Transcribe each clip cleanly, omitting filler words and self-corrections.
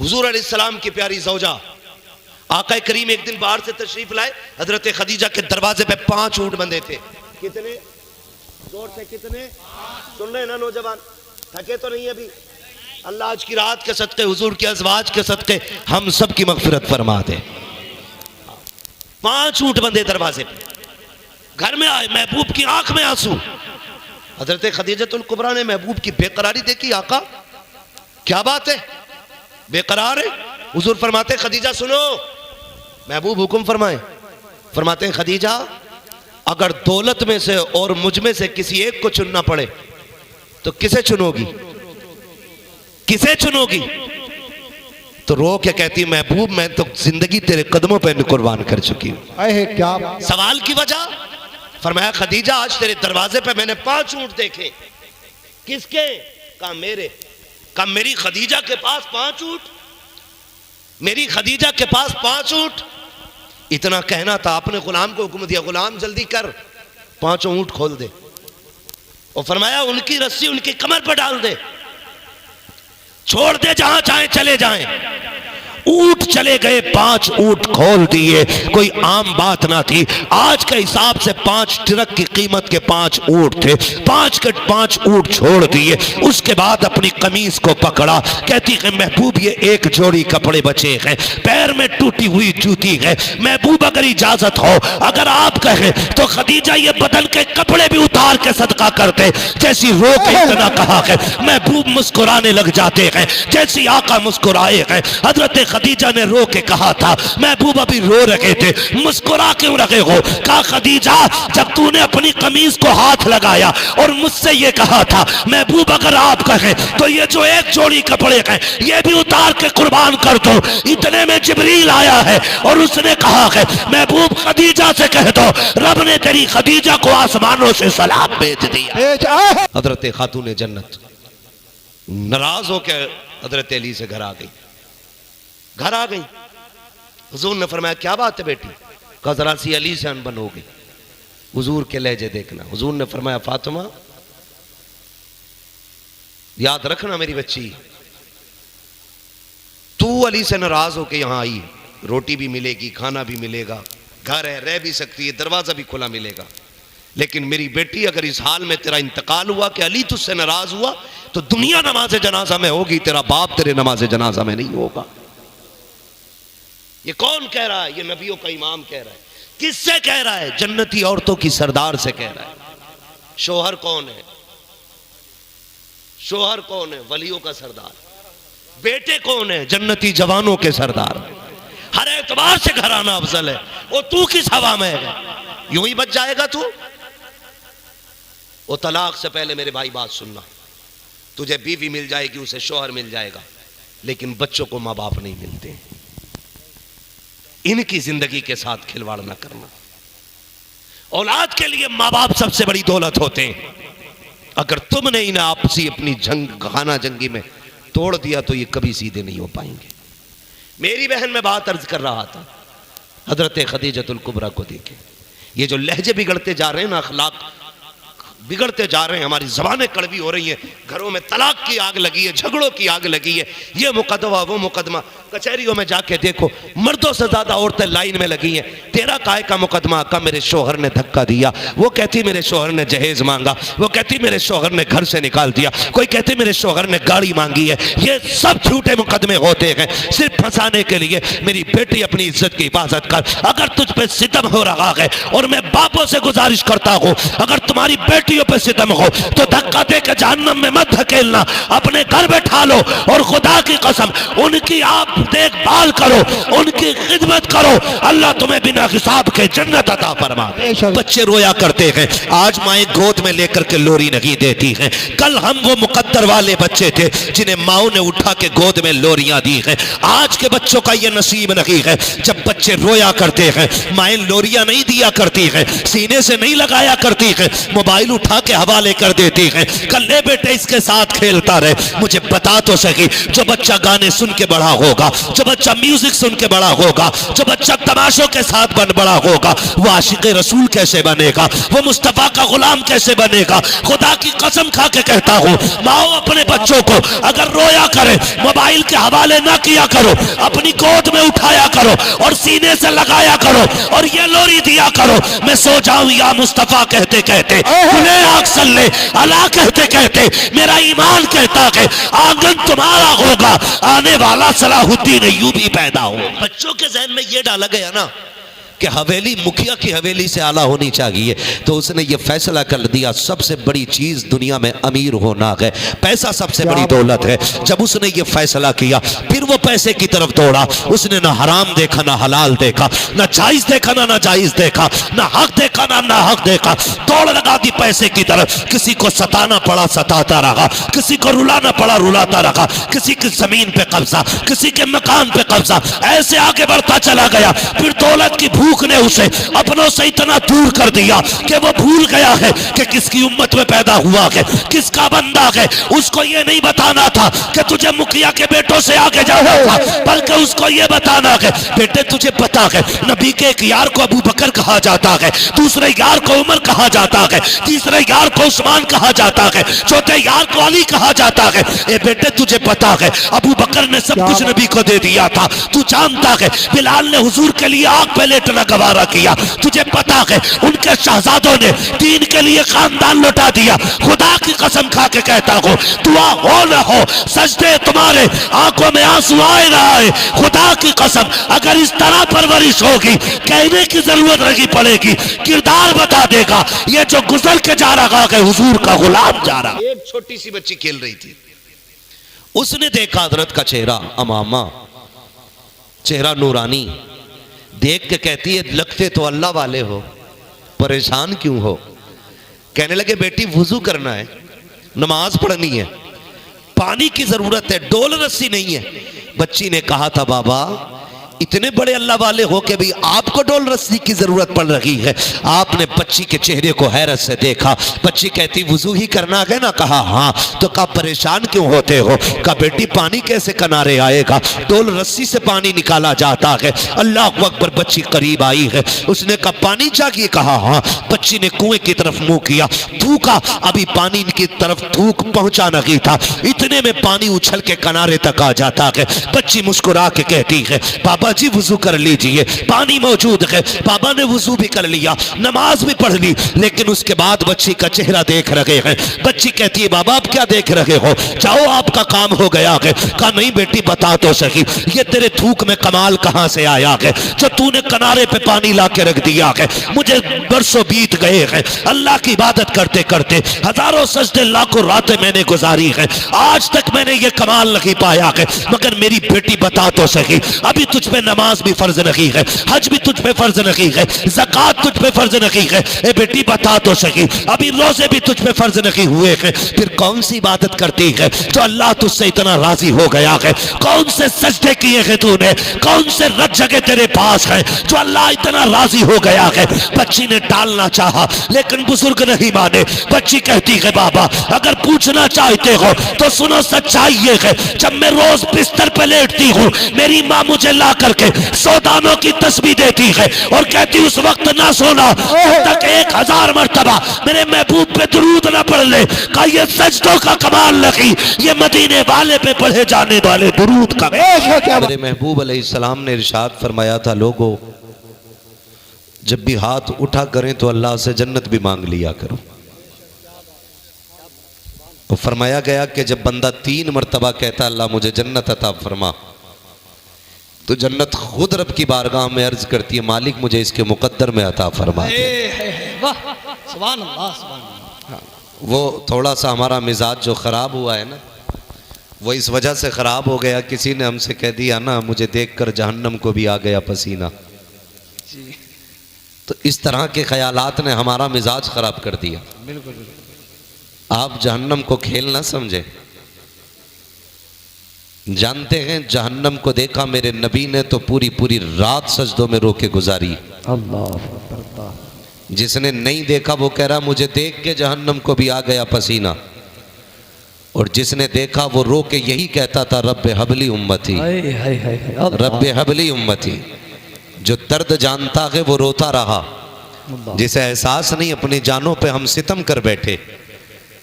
हुजूर अलैहिस्सलाम की प्यारी ज़ौजा आका करीम एक दिन बाहर से तशरीफ लाए। हजरत खदीजा के दरवाजे पे 5 ऊंट बंधे थे। कितने जोर से कितने? सुन रहे ना नौजवान, थके तो नहीं अभी? अल्लाह आज की रात के सदके, हुजूर के अज़वाज के सदके हम सब की मग़फ़िरत फरमा दे। 5 ऊंट बंधे दरवाजे पे। घर में आए, महबूब की आंख में आंसू। हजरत खदीजतुल कुबरा ने महबूब की बेकरारी देखी। आका क्या बात है, बेकरार है? हुजूर फरमाते खदीजा सुनो। महबूब हुक्म फरमाए। फरमाते हैं खदीजा अगर दौलत में से और मुझ में से किसी एक को चुनना पड़े तो किसे चुनोगी? किसे चुनोगी? तो रो के कहती महबूब मैं तो जिंदगी तेरे कदमों पर कुर्बान कर चुकी हूं। क्या सवाल की वजह? फरमाया खदीजा आज तेरे दरवाजे पे मैंने 5 ऊंट देखे। किसके? कहा मेरे। कहा मेरी खदीजा के पास 5 ऊंट? मेरी खदीजा के पास 5 ऊंट? इतना कहना था, आपने गुलाम को हुक्म दिया गुलाम जल्दी कर 5 ऊंट खोल दे। और फरमाया उनकी रस्सी उनकी कमर पर डाल दे, छोड़ दे जहां चाहे चले जाएं। ऊंट चले गए, 5 ऊंट खोल दिए। कोई आम बात ना थी। आज के हिसाब से 5 ट्रक की कीमत के 5 ऊंट थे। 5 के 5 ऊंट छोड़ दिए। उसके बाद अपनी कमीज को पकड़ा, कहती है महबूब ये एक जोड़ी कपड़े बचे हैं, पैर में टूटी हुई जूती है। महबूब अगर इजाजत हो, अगर आप कहें तो खदीजा ये बदन के कपड़े भी उतार के सदका करते। जैसी रो के इतना कहा है, महबूब मुस्कुराने लग जाते हैं। जैसी आका मुस्कुराए हैं, हजरत खदीजा ने रो के कहा था महबूब अभी रो रहे थे, मुस्कुरा क्यों रहे हो? कहा खदीजा जब तूने अपनी कमीज को हाथ लगाया और मुझसे ये कहा था महबूब अगर आप कहें तो ये जो एक जोड़ी कपड़े हैं ये भी उतार के कुर्बान कर दो। इतने में जिब्रील आया है और उसने कहा है महबूब खदीजा से कह दो रब ने तेरी खदीजा को आसमानों से सलाम भेज दिया। हजरत खातून जन्नत नाराज होकर हजरत अली से घर आ गई। घर आ गई। हुजूर ने फरमाया क्या बात है बेटी? कहा जरा सी अली से अनबन हो गई। हुजूर के लहजे देखना। हुजूर ने फरमाया फातिमा याद रखना मेरी बच्ची, तू अली से नाराज होके यहां आई, रोटी भी मिलेगी, खाना भी मिलेगा, घर है, रह भी सकती है, दरवाजा भी खुला मिलेगा। लेकिन मेरी बेटी अगर इस हाल में तेरा इंतकाल हुआ कि अली तुझसे नाराज हुआ तो दुनिया नमाज जनाजा में होगी, तेरा बाप तेरे नमाज जनाजा में नहीं होगा। ये कौन कह रहा है? ये नबियों का इमाम कह रहा है। किससे कह रहा है? जन्नती औरतों की सरदार से कह रहा है। शोहर कौन है? शोहर कौन है? वलियों का सरदार। बेटे कौन है? जन्नती जवानों के सरदार। हर एतबार से घर आना अफजल है। वो तू किस हवा में है? यूं ही बच जाएगा तू? वो तलाक से पहले मेरे भाई बात सुनना, तुझे बीवी मिल जाएगी, उसे शोहर मिल जाएगा, लेकिन बच्चों को माँ बाप नहीं मिलते। इनकी जिंदगी के साथ खिलवाड़ न करना। औलाद के लिए माँ बाप सबसे बड़ी दौलत होते हैं। अगर तुमने इन्हें आपसी अपनी खाना जंगी में तोड़ दिया तो ये कभी सीधे नहीं हो पाएंगे। मेरी बहन में बात अर्ज कर रहा था, हजरत खदीजतुल कुबरा को देखे। ये जो लहजे बिगड़ते जा रहे हैं ना, अखलाक बिगड़ते जा रहे हैं, हमारी ज़बानें कड़वी हो रही हैं, घरों में तलाक की आग लगी है, झगड़ों की आग लगी है, ये मुकदमा वो मुकदमा। कचहरियों में जाके देखो मर्दों से ज़्यादा औरतें लाइन में लगी हैं। तेरा काय का मुकदमा? का मेरे शोहर ने धक्का दिया, वो कहती मेरे शोहर ने जहेज मांगा, वो कहती मेरे शोहर ने घर से निकाल दिया, कोई कहती मेरे शोहर ने गाड़ी मांगी है। ये सब झूठे मुकदमे होते हैं सिर्फ फंसाने के लिए। मेरी बेटी अपनी इज्जत की हिफाजत कर। अगर तुझ पे सितम हो रहा है, और मैं बापों से गुजारिश करता हूँ अगर तुम्हारी बेटियों पे सितम हो तो धक्का दे के जहन्नम में मत धकेलना, अपने घर बैठा लो और खुदा की कसम उनकी आप देखभाल करो, उनकी खिदमत करो, अल्लाह तुम्हें बिना हिसाब के जन्नत अता फरमाए। बच्चे रोया करते हैं, आज माएं गोद में लेकर के लोरी नहीं देती हैं। कल हम वो मुकद्दर वाले बच्चे थे जिन्हें माओ ने उठा के गोद में लोरियां दी हैं। आज के बच्चों का ये नसीब नहीं है। जब बच्चे रोया करते हैं, माएं लोरियां नहीं दिया करती हैं, सीने से नहीं लगाया करती हैं, मोबाइल उठा के हवाले कर देती हैं। कल ले बेटे इसके साथ खेलता रहे। मुझे बता तो सही, जो बच्चा गाने सुन के बड़ा होगा, जो बच्चा म्यूजिक सुन के बड़ा होगा, जो बच्चा तमाशों के साथ बड़ा होगा, वो आशिक रसूल कैसे बनेगा, वो मुस्तफा का गुलाम कैसे बनेगा। खुदा की कसम खा के कहता हूँ, माओ अपने बच्चों को अगर रोया करे मोबाइल के हवाले ना किया करो, अपनी गोद में उठाया करो और सीने से लगाया करो और ये लोरी दिया करो, मैं सो जाऊं या मुस्तफा कहते कहते, सल्ले अला कहते कहते मेरा ईमान कहता है आंगन तुम्हारा होगा, आने वाला सलाहुद्दीन अय्यूबी पैदा हो। बच्चों के जहन में ये डाला गया ना कि हवेली मुखिया की हवेली से आला होनी चाहिए, तो उसने ये फैसला कर दिया सबसे बड़ी चीज दुनिया में अमीर होना है, पैसा सबसे बड़ी दौलत है। जब उसने ये फैसला किया फिर वो पैसे की तरफ दौड़ा, उसने ना हराम देखा ना हलाल देखा, ना जायज देखा ना नाजायज देखा, ना हक देखा ना नाहक देखा, दौड़ लगा दी पैसे की तरफ। किसी को सताना पड़ा सताता रहा, किसी को रुलाना पड़ा रुलाता रहा, किसी की जमीन पे कब्जा, किसी के मकान पे कब्जा, ऐसे आगे बढ़ता चला गया। फिर दौलत की भूख ने उसे अपनों से इतना दूर कर दिया कि वो भूल गया है कि किसकी उम्मत में पैदा हुआ है, किसका बंदा है। उसको ये नहीं बताना था कि तुझे मुखिया के बेटों से आगे जाना था, बल्कि उसको ये बताना है बेटे तुझे पता है नबी के एक यार को अबू बकर कहा जाता है, दूसरे यार को उमर कहा जाता है, तीसरे यार को उस्मान कहा जाता है, चौथे यार को अली कहा जाता है। ए बेटे तुझे पता है अबू बकर ने सब कुछ नबी को दे दिया था, तू जानता है बिलाल ने हुजूर के लिए आग पे लेटना गवारा किया, तुझे पता है उनके शहजादों ने दीन के लिए खानदान लौटा दिया। खुदा की कसम खा के कहता हूँ दुआ हो न हो, सजदे तुम्हारे आंखों में आंसू आए ना आए, खुदा की कसम अगर इस तरह परवरिश होगी कहने की जरूरत नहीं पड़ेगी, किरदार बता देगा। ये जो गुजर के जा रहा है हुजूर का गुलाम जा रहा। एक छोटी सी बच्ची खेल रही थी, उसने देखा हजरत का चेहरा अमामा, चेहरा नूरानी, देख के कहती है लगते तो अल्लाह वाले हो, परेशान क्यों हो। कहने लगे बेटी वुजू करना है, नमाज पढ़नी है, पानी की जरूरत है, डोल रस्सी नहीं है। बच्ची ने कहा था बाबा इतने बड़े अल्लाह वाले हो के भी आपको डोल रस्सी की जरूरत पड़ रही है। आपने बच्ची के चेहरे को हैरत से देखा, बच्ची कहती वुजू ही करना है ना। कहा हाँ। तो कहा परेशान क्यों होते हो। कहा बेटी पानी कैसे किनारे आएगा, डोल रस्सी से पानी निकाला जाता है। अल्लाह अकबर। बच्ची करीब आई है, उसने कहा पानी चाहिए। कहा हाँ। बच्ची ने कुएं की तरफ मुंह किया, थूका, अभी पानी की तरफ थूक पहुंचा नहीं था, इतने में पानी उछल के किनारे तक आ जाता है। बच्ची मुस्कुरा के कहती है बाबा जी वुजू कर लीजिए, पानी मौजूद है। बाबा ने वुजू भी कर लिया, नमाज भी पढ़ ली, लेकिन उसके बाद बच्ची का चेहरा देख रहे हैं। बच्ची कहती है बाबा आप क्या देख रहे हो, जाओ आपका काम हो गया है। कहा नहीं बेटी बता तो सही, ये तेरे थूक में कमाल कहां से आया है जो तूने किनारे पे पानी ला के रख दिया है। मुझे बरसों बीत गए हैं अल्लाह की इबादत करते करते, हजारों सजदे लाखों रातें मैंने गुजारी है, आज तक मैंने ये कमाल नहीं पाया है। मगर मेरी बेटी बता तो सही, अभी तुझ पे नमाज भी फर्ज नहीं है, हज भी तुझ पे फर्ज नहीं है, ज़कात तुझ पे फर्ज नहीं है। ए बेटी बता तो सही, अभी रोजे भी तुझ पे फर्ज नहीं हुए हैं, फिर कौन सी इबादत करती है जो अल्लाह तुझसे इतना राजी हो गया है। कौन से सजदे किए हैं तूने, कौन से रज जगह तेरे पास है जो अल्लाह इतना राजी हो गया है। बच्ची ने टालना चाहा लेकिन बुजुर्ग नहीं माने। बच्ची कहती है बाबा अगर पूछना चाहते हो तो सुनो, सच्चाई ये है जब मैं रोज बिस्तर पे लेटती हूँ मेरी माँ मुझे ला करके 100 दानों की तस्बीह देती है और कहती उस वक्त ना सोना जब तक 1000 मर्तबा मेरे महबूब पे दुरूद ना पढ़ ले। का ये सजदों का कमाल नहीं, ये मदीने वाले पे पढ़े जाने वाले दुरूद का। मेरे महबूब अलैहिस्सलाम ने इरशाद फरमाया था लोगों जब भी हाथ उठा करें तो अल्लाह से जन्नत भी मांग लिया करो। तो फरमाया गया कि जब बंदा 3 मर्तबा कहता अल्लाह मुझे जन्नत अता फरमा, तो जन्नत खुद रब की बारगाह में अर्ज करती है मालिक मुझे इसके मुकद्दर में अता फरमा दे। सुभान अल्लाह, सुभान अल्लाह। वो थोड़ा सा हमारा मिजाज जो ख़राब हुआ है ना, वो इस वजह से ख़राब हो गया, किसी ने हमसे कह दिया ना मुझे देखकर जहन्नम को भी आ गया पसीना, तो इस तरह के ख्यालात ने हमारा मिजाज ख़राब कर दिया। बिल्कुल आप जहन्नम को खेल ना समझे। जानते हैं जहन्नम को देखा मेरे नबी ने तो पूरी पूरी रात सजदों में रो के गुजारी। अल्लाह। जिसने नहीं देखा वो कह रहा मुझे देख के जहन्नम को भी आ गया पसीना। और जिसने देखा वो रो के यही कहता था रब्बे हबली उम्मती, रब्बे हबली उम्मती। जो दर्द जानता है वो रोता रहा, जिसे एहसास नहीं अपनी जानों पे हम सितम कर बैठे,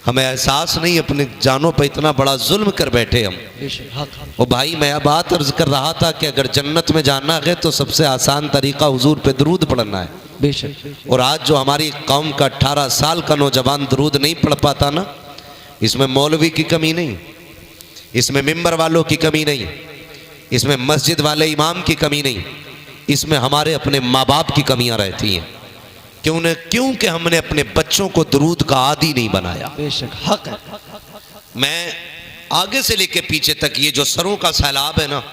हमें एहसास नहीं अपनी जानों पे इतना बड़ा जुल्म कर बैठे हम। ओ भाई मैं अब बात अर्ज कर रहा था कि अगर जन्नत में जाना है तो सबसे आसान तरीका हुजूर पे दरूद पढ़ना है। बेशक। और आज जो हमारी कौम का 18 साल का नौजवान दरूद नहीं पढ़ पाता ना, इसमें मौलवी की कमी नहीं, इसमें मिंबर वालों की कमी नहीं, इसमें मस्जिद वाले इमाम की कमी नहीं, इसमें हमारे अपने माँ बाप की कमियां रहती हैं। क्योंकि हमने अपने बच्चों को दरूद का आदी नहीं बनाया। बेशक हक है। मैं आगे से लेके पीछे तक ये जो सरों का सैलाब है ना,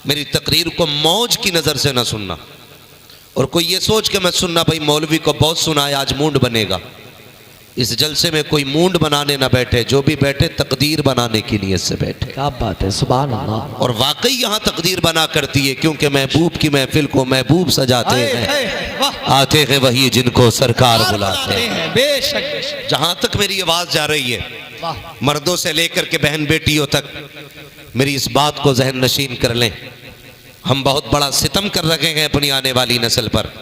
मेरी तकरीर को मौज की नज़र से ना सुनना, और कोई ये सोच के मत सुनना भाई मौलवी को बहुत सुना है आज मूड बनेगा। इस जलसे में कोई मूड बनाने ना बैठे, जो भी बैठे तकदीर बनाने की नीयत से बैठे। क्या बात है, सुभान अल्लाह। और वाकई यहाँ तकदीर बना करती है, क्योंकि महबूब की महफिल को महबूब सजाते हैं, आते हैं वही जिनको सरकार बुलाते हैं। बेशक। जहाँ तक मेरी आवाज़ जा रही है, मर्दों से लेकर के बहन बेटियों तक, मेरी इस बात को जहन नशीन कर लें। हम बहुत बड़ा सितम कर रखे हैं अपनी आने वाली नस्ल पर,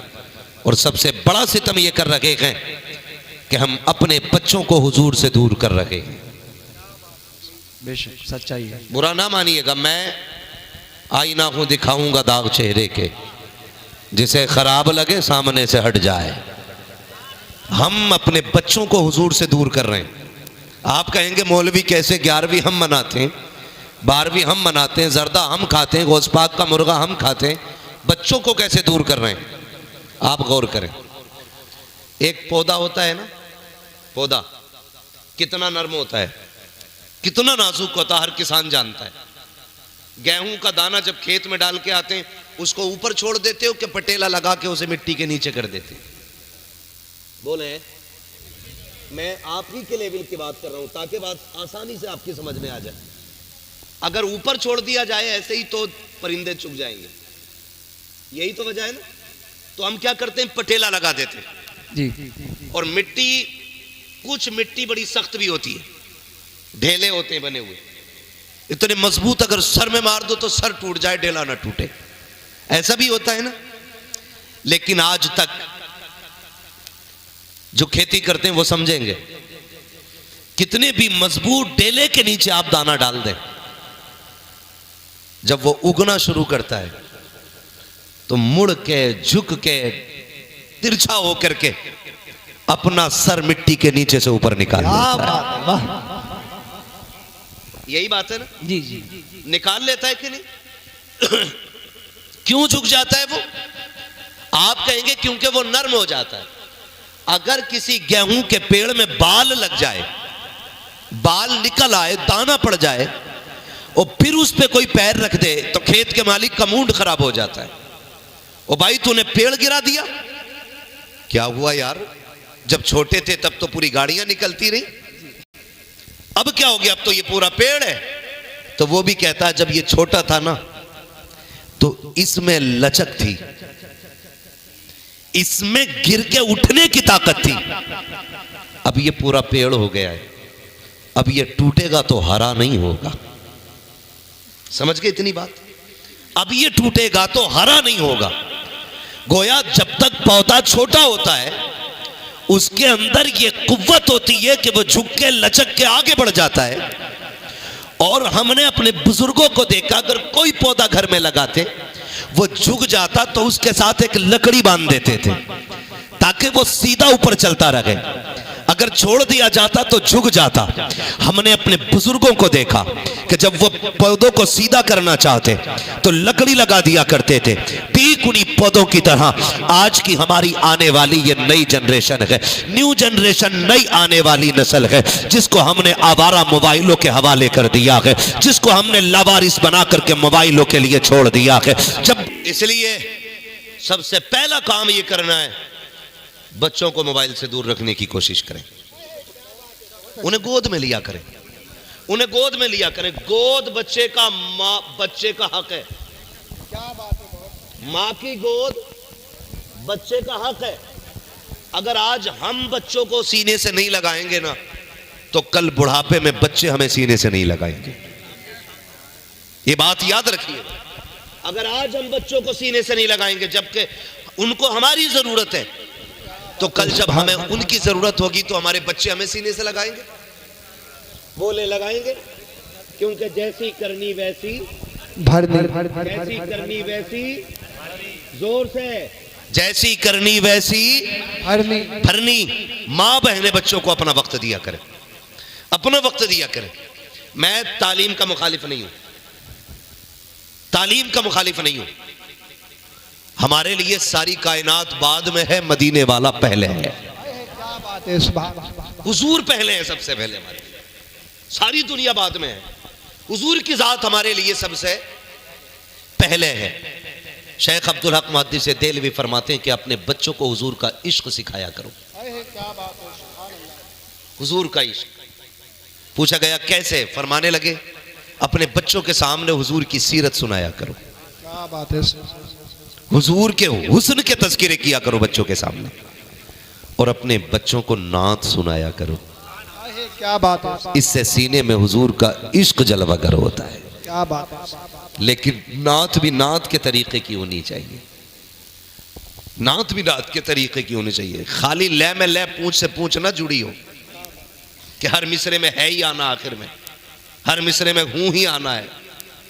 और सबसे बड़ा सितम ये कर रखे हैं कि हम अपने बच्चों को हुजूर से दूर कर रहे हैं। बेशक सच्चाई है। बुरा ना मानिएगा, मैं आईना हूं, दिखाऊंगा दाग चेहरे के, जिसे खराब लगे सामने से हट जाए। हम अपने बच्चों को हुजूर से दूर कर रहे हैं। आप कहेंगे मौलवी कैसे, 11वीं हम मनाते हैं, 12वीं हम मनाते हैं, जर्दा हम खाते हैं, गौस पाक का मुर्गा हम खाते हैं, बच्चों को कैसे दूर कर रहे हैं? आप गौर करें। एक पौधा होता है ना, पौधा कितना नर्म होता है, कितना नाजुक होता है, हर किसान जानता है। गेहूं का दाना जब खेत में डाल के आते हैं, उसको ऊपर छोड़ देते हो कि पटेला लगा के उसे मिट्टी के नीचे कर देते? बोले, मैं आप ही के लेवल की बात कर रहा हूं ताकि बात आसानी से आपकी समझ में आ जाए। अगर ऊपर छोड़ दिया जाए ऐसे ही तो परिंदे चुग जाएंगे, यही तो वजह है ना। तो हम क्या करते हैं, पटेला लगा देते हैं जी। और मिट्टी, कुछ मिट्टी बड़ी सख्त भी होती है, ढेले होते हैं बने हुए, इतने मजबूत, अगर सर में मार दो तो सर टूट जाए, ढेला ना टूटे, ऐसा भी होता है ना। लेकिन आज तक जो खेती करते हैं वो समझेंगे, कितने भी मजबूत ढेले के नीचे आप दाना डाल दें, जब वो उगना शुरू करता है तो मुड़ के, झुक के, तिरछा होकर के अपना सर मिट्टी के नीचे से ऊपर निकाल लेता है। यही बात है ना। जी जी। निकाल लेता है कि नहीं? क्यों झुक जाता है वो? आप कहेंगे क्योंकि वो नर्म हो जाता है। अगर किसी गेहूं के पेड़ में बाल लग जाए, बाल निकल आए, दाना पड़ जाए और फिर उस पे कोई पैर रख दे तो खेत के मालिक का मूड खराब हो जाता है। ओ भाई तूने पेड़ गिरा दिया, क्या हुआ यार, जब छोटे थे तब तो पूरी गाड़ियां निकलती रही, अब क्या हो गया, अब तो ये पूरा पेड़ है। तो वो भी कहता है जब ये छोटा था ना तो इसमें लचक थी, इसमें गिर के उठने की ताकत थी, अब ये पूरा पेड़ हो गया है, अब ये टूटेगा तो हरा नहीं होगा। समझ गए इतनी बात? अब ये टूटेगा तो हरा नहीं होगा। गोया जब तक पौधा छोटा होता है उसके अंदर ये कुव्वत होती है कि वो झुक के लचक के आगे बढ़ जाता है। और हमने अपने बुजुर्गों को देखा, अगर कोई पौधा घर में लगाते वो झुक जाता तो उसके साथ एक लकड़ी बांध देते थे ताकि वो सीधा ऊपर चलता रहे। अगर छोड़ दिया जाता तो झुक जाता। हमने अपने बुजुर्गों को देखा कि जब वो पौधों को सीधा करना चाहते तो लकड़ी लगा दिया करते थे। ठीक उन्हीं पौधों की तरह आज की हमारी आने वाली ये नई जनरेशन है, न्यू जनरेशन, नई आने वाली नस्ल है, जिसको हमने आवारा मोबाइलों के हवाले कर दिया है, जिसको हमने लावारिस बना करके मोबाइलों के लिए छोड़ दिया है। जब इसलिए सबसे पहला काम ये करना है, बच्चों को मोबाइल से दूर रखने की कोशिश करें, उन्हें गोद में लिया करें, उन्हें गोद में लिया करें। गोद बच्चे का, माँ बच्चे का हक है। क्या बात है? माँ की गोद बच्चे का हक है। अगर आज हम बच्चों को सीने से नहीं लगाएंगे ना तो कल बुढ़ापे में बच्चे हमें सीने से नहीं लगाएंगे। ये बात याद रखिए। अगर आज हम बच्चों को सीने से नहीं लगाएंगे जबकि उनको हमारी जरूरत है, तो कल जब हमें उनकी जरूरत होगी तो हमारे बच्चे हमें सीने से लगाएंगे, बोले लगाएंगे। क्योंकि जैसी करनी वैसी भरनी, जैसी करनी वैसी जोर से, जैसी करनी वैसी भरनी। भरनी। माँ बहनें बच्चों को अपना वक्त दिया करें, अपना वक्त दिया करें। मैं तालीम का मुखालिफ नहीं हूं, तालीम का मुखालिफ नहीं हूं। हमारे लिए सारी कायनात बाद में है, मदीने वाला पहले है। क्या बात है, सुभान। हुजूर पहले है, सबसे पहले हमारे लिए। सारी दुनिया बाद में है, हुजूर की जात हमारे लिए सबसे पहले है। शेख अब्दुल हक मुहद्दिस देलवी फरमाते हैं कि अपने बच्चों को हुजूर का इश्क सिखाया करो। क्या बात है, सुभान अल्लाह। हुजूर का इश्क। पूछा गया कैसे? फरमाने लगे अपने बच्चों के सामने हुजूर की सीरत सुनाया करो, क्या बात है, हुजूर के हुस्न के तज़किरे किया करो बच्चों के सामने, और अपने बच्चों को नात सुनाया करो। क्या बात है, इससे सीने में हुजूर का इश्क जलवागर होता है। क्या बात है। लेकिन नात भी नात के तरीके की होनी चाहिए, नात भी नात के तरीके की होनी चाहिए। खाली लय में लय पूंछ से पूंछ ना जुड़ी हो कि हर मिसरे में है ही आना, आखिर में हर मिसरे में हूं ही आना है,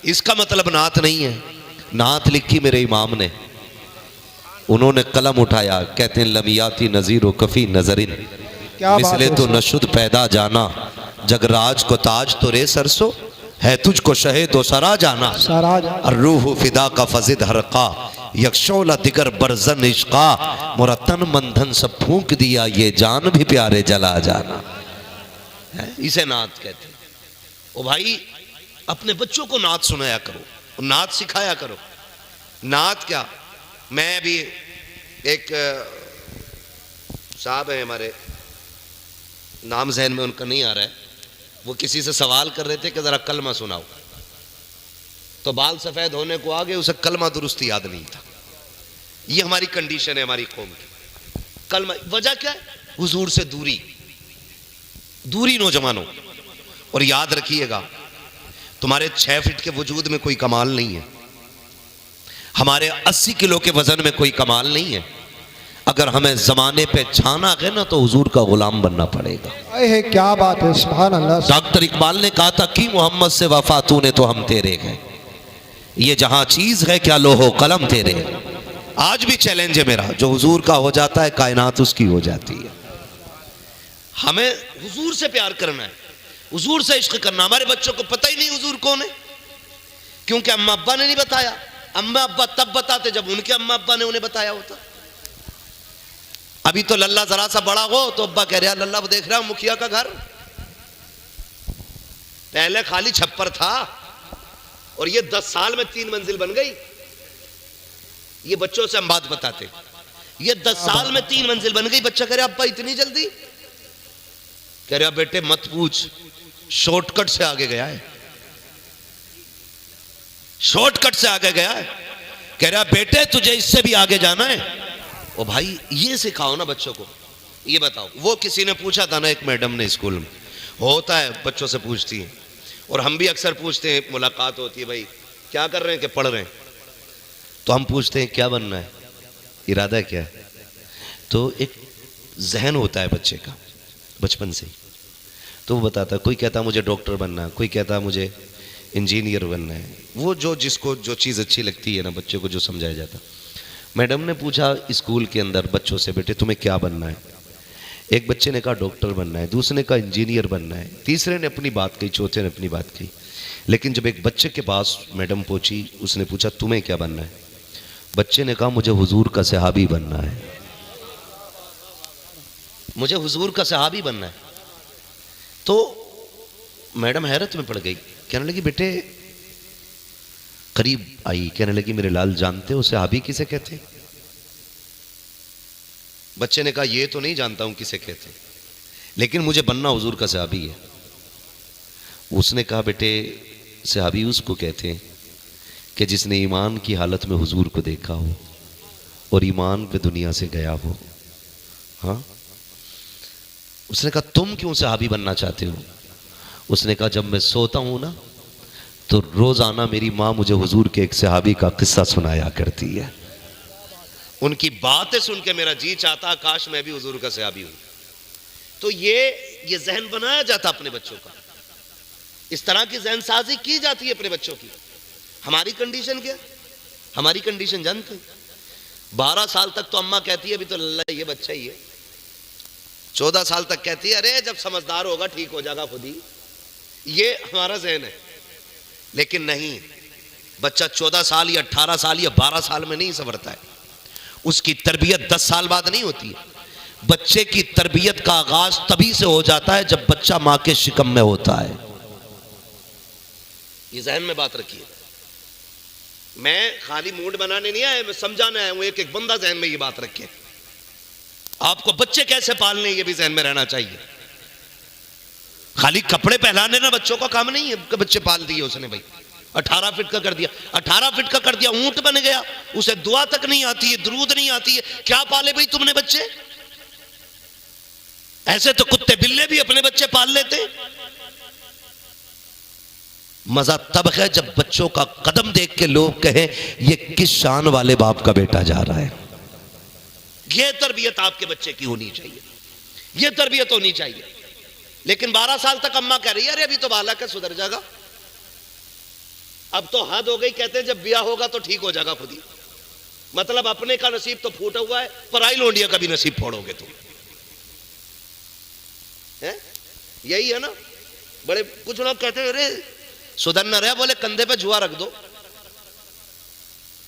इसका मतलब नात नहीं है। नात लिखी मेरे इमाम ने, उन्होंने कलम उठाया, कहते हैं लमियाती नजीर कफी नजरिन मिसले तो नशुद पैदा जाना, जगराज को ताज तो रे सरसो है तुझको शहे दो सरा जाना, रूह फिदा का फजिद हरका यक्षोला दिगर बरजन इश्का, मुरतन मंधन सब फूंक दिया ये जान भी प्यारे जला जाना। इसे नात कहते हैं। ओ भाई, अपने बच्चों को नात सुनाया करो, नात सिखाया करो। नात क्या, मैं भी एक साहब है हमारे, नाम जहन में उनका नहीं आ रहा है, वो किसी से सवाल कर रहे थे कि जरा कलमा सुनाओ, तो बाल सफेद होने को आगे उसे कलमा दुरुस्त याद नहीं था। ये हमारी कंडीशन है हमारी कौम की। कलमा, वजह क्या है? हुजूर से दूरी, दूरी नौजवानों। और याद रखिएगा, तुम्हारे 6 फीट के वजूद में कोई कमाल नहीं है, हमारे 80 किलो के वजन में कोई कमाल नहीं है। अगर हमें जमाने पे छाना है ना तो हुजूर का गुलाम बनना पड़ेगा। क्या बात है, सुभान अल्लाह। डॉक्टर इकबाल ने कहा था कि मोहम्मद से वफा तूने तो हम तेरे गए, ये जहां चीज है क्या लोहो कलम तेरे। आज भी चैलेंज है मेरा, जो हुजूर का हो जाता है कायनात उसकी हो जाती है। हमें हुजूर से प्यार करना है, हुजूर से इश्क करना। हमारे बच्चों को पता ही नहीं हुजूर कौन है, क्योंकि अम्मा अब्बा ने नहीं बताया। अम्मा अब्बा तब बताते जब उनके अम्मा अब्बा ने उन्हें बताया होता। अभी तो लल्ला जरा सा बड़ा हो तो अब्बा कह रहा लल्ला वो देख रहा हूं मुखिया का घर, पहले खाली छप्पर था और ये 10 साल में 3 मंजिल बन गई। ये बच्चों से हम बात बताते, ये 10 साल में 3 मंजिल बन गई। बच्चा कह रहा अब्बा इतनी जल्दी? कह रहा बेटे मत पूछ, शॉर्टकट से आगे गया है, शॉर्टकट से आगे गया है। कह रहा बेटे तुझे इससे भी आगे जाना है। ओ भाई, ये सिखाओ ना बच्चों को। ये बताओ, वो किसी ने पूछा था ना, एक मैडम ने स्कूल में, होता है बच्चों से पूछती है, और हम भी अक्सर पूछते हैं, मुलाकात होती है, भाई क्या कर रहे हैं कि पढ़ रहे हैं, तो हम पूछते हैं क्या बनना है, इरादा क्या है। तो एक जहन होता है बच्चे का बचपन से ही, तो वो बताता है, कोई कहता मुझे डॉक्टर बनना है, कोई कहता मुझे इंजीनियर बनना है। वो जो जिसको जो चीज़ अच्छी लगती है ना, बच्चे को जो समझाया जाता। मैडम ने पूछा स्कूल के अंदर बच्चों से, बेटे तुम्हें क्या बनना है? एक बच्चे ने कहा डॉक्टर बनना है, दूसरे ने कहा इंजीनियर बनना है, तीसरे ने अपनी बात कही, चौथे ने अपनी बात कही। लेकिन जब एक बच्चे के पास मैडम पहुंची, उसने पूछा तुम्हें क्या बनना है? बच्चे ने कहा मुझे हुजूर का सहाबी बनना है, मुझे हुजूर का सहाबी बनना है। तो मैडम हैरत में पड़ गई, कहने लगी बेटे, करीब आई, कहने लगी मेरे लाल जानते हो सहाबी किसे कहते? बच्चे ने कहा ये तो नहीं जानता हूं किसे कहते, लेकिन मुझे बनना हुजूर का सहाबी है। उसने कहा बेटे सहाबी उसको कहते हैं कि जिसने ईमान की हालत में हुजूर को देखा हो और ईमान पे दुनिया से गया हो। हाँ, उसने कहा तुम क्यों सहाबी बनना चाहते हो? उसने कहा जब मैं सोता हूं ना तो रोजाना मेरी माँ मुझे हुजूर के एक सहाबी का किस्सा सुनाया करती है। उनकी बातें सुन के मेरा जी चाहता काश मैं भी हुजूर का सहाबी हूं। तो ये जहन बनाया जाता अपने बच्चों का, इस तरह की जहन साजी की जाती है अपने बच्चों की। हमारी कंडीशन क्या? हमारी कंडीशन जानते, 12 साल तक तो अम्मा कहती है अभी तो लल्ला ये बच्चा ही है। 14 साल तक कहती है अरे जब समझदार होगा ठीक हो जाएगा खुद ही। ये हमारा जहन है। लेकिन नहीं, बच्चा 14 साल या 18 साल या 12 साल में नहीं संवरता है। उसकी तरबियत 10 साल बाद नहीं होती है। बच्चे की तरबियत का आगाज तभी से हो जाता है जब बच्चा मां के शिकम में होता है। ये जहन में बात रखिए। मैं खाली मूड बनाने नहीं आया, मैं समझाने आया हूं। एक एक बंदा जहन में ये बात रखे। आपको बच्चे कैसे पालने ये भी जहन में रहना चाहिए। खाली कपड़े पहनाने ना बच्चों का काम नहीं है कि बच्चे पाल दिए उसने भाई। 18 फीट का कर दिया, 18 फीट का कर दिया, ऊंट बन गया, उसे दुआ तक नहीं आती है, दुरूद नहीं आती है, क्या पाले भाई तुमने बच्चे? ऐसे तो कुत्ते बिल्ले भी अपने बच्चे पाल लेते। मजा तब है जब बच्चों का कदम देख के लोग कहें ये किस शान वाले बाप का बेटा जा रहा है। यह तरबियत आपके बच्चे की होनी चाहिए, यह तरबियत होनी चाहिए। लेकिन 12 साल तक अम्मा कह रही है अरे अभी तो बालक है सुधर जाएगा। अब तो हद हो गई, कहते हैं जब ब्याह होगा तो ठीक हो जाएगा खुद ही। मतलब अपने का नसीब तो फूटा हुआ है, पराई लोंडिया का भी नसीब फोड़ोगे तुम। है यही है ना। बड़े कुछ लोग कहते हैं अरे सुधर न रहे, बोले कंधे पे जुआ रख दो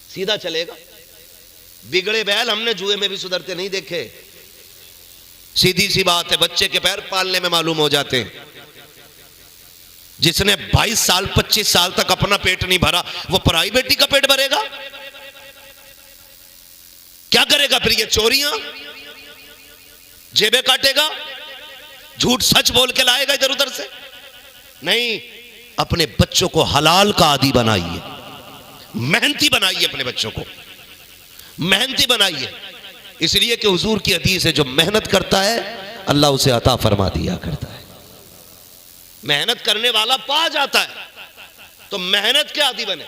सीधा चलेगा। बिगड़े बैल हमने जुए में भी सुधरते नहीं देखे। सीधी सी बात है, बच्चे के पैर पालने में मालूम हो जाते हैं। जिसने 22 साल 25 साल तक अपना पेट नहीं भरा वो पराई बेटी का पेट भरेगा? क्या करेगा फिर? ये चोरियां, जेबें काटेगा, झूठ सच बोल के लाएगा इधर उधर से? नहीं, अपने बच्चों को हलाल का आदी बनाइए, मेहनती बनाइए अपने बच्चों को, मेहनती बनाइए। इसलिए कि हुजूर की हदीस है जो मेहनत करता है अल्लाह उसे अता फरमा दिया करता है। मेहनत करने वाला पा जाता है। तो मेहनत के आदी बने।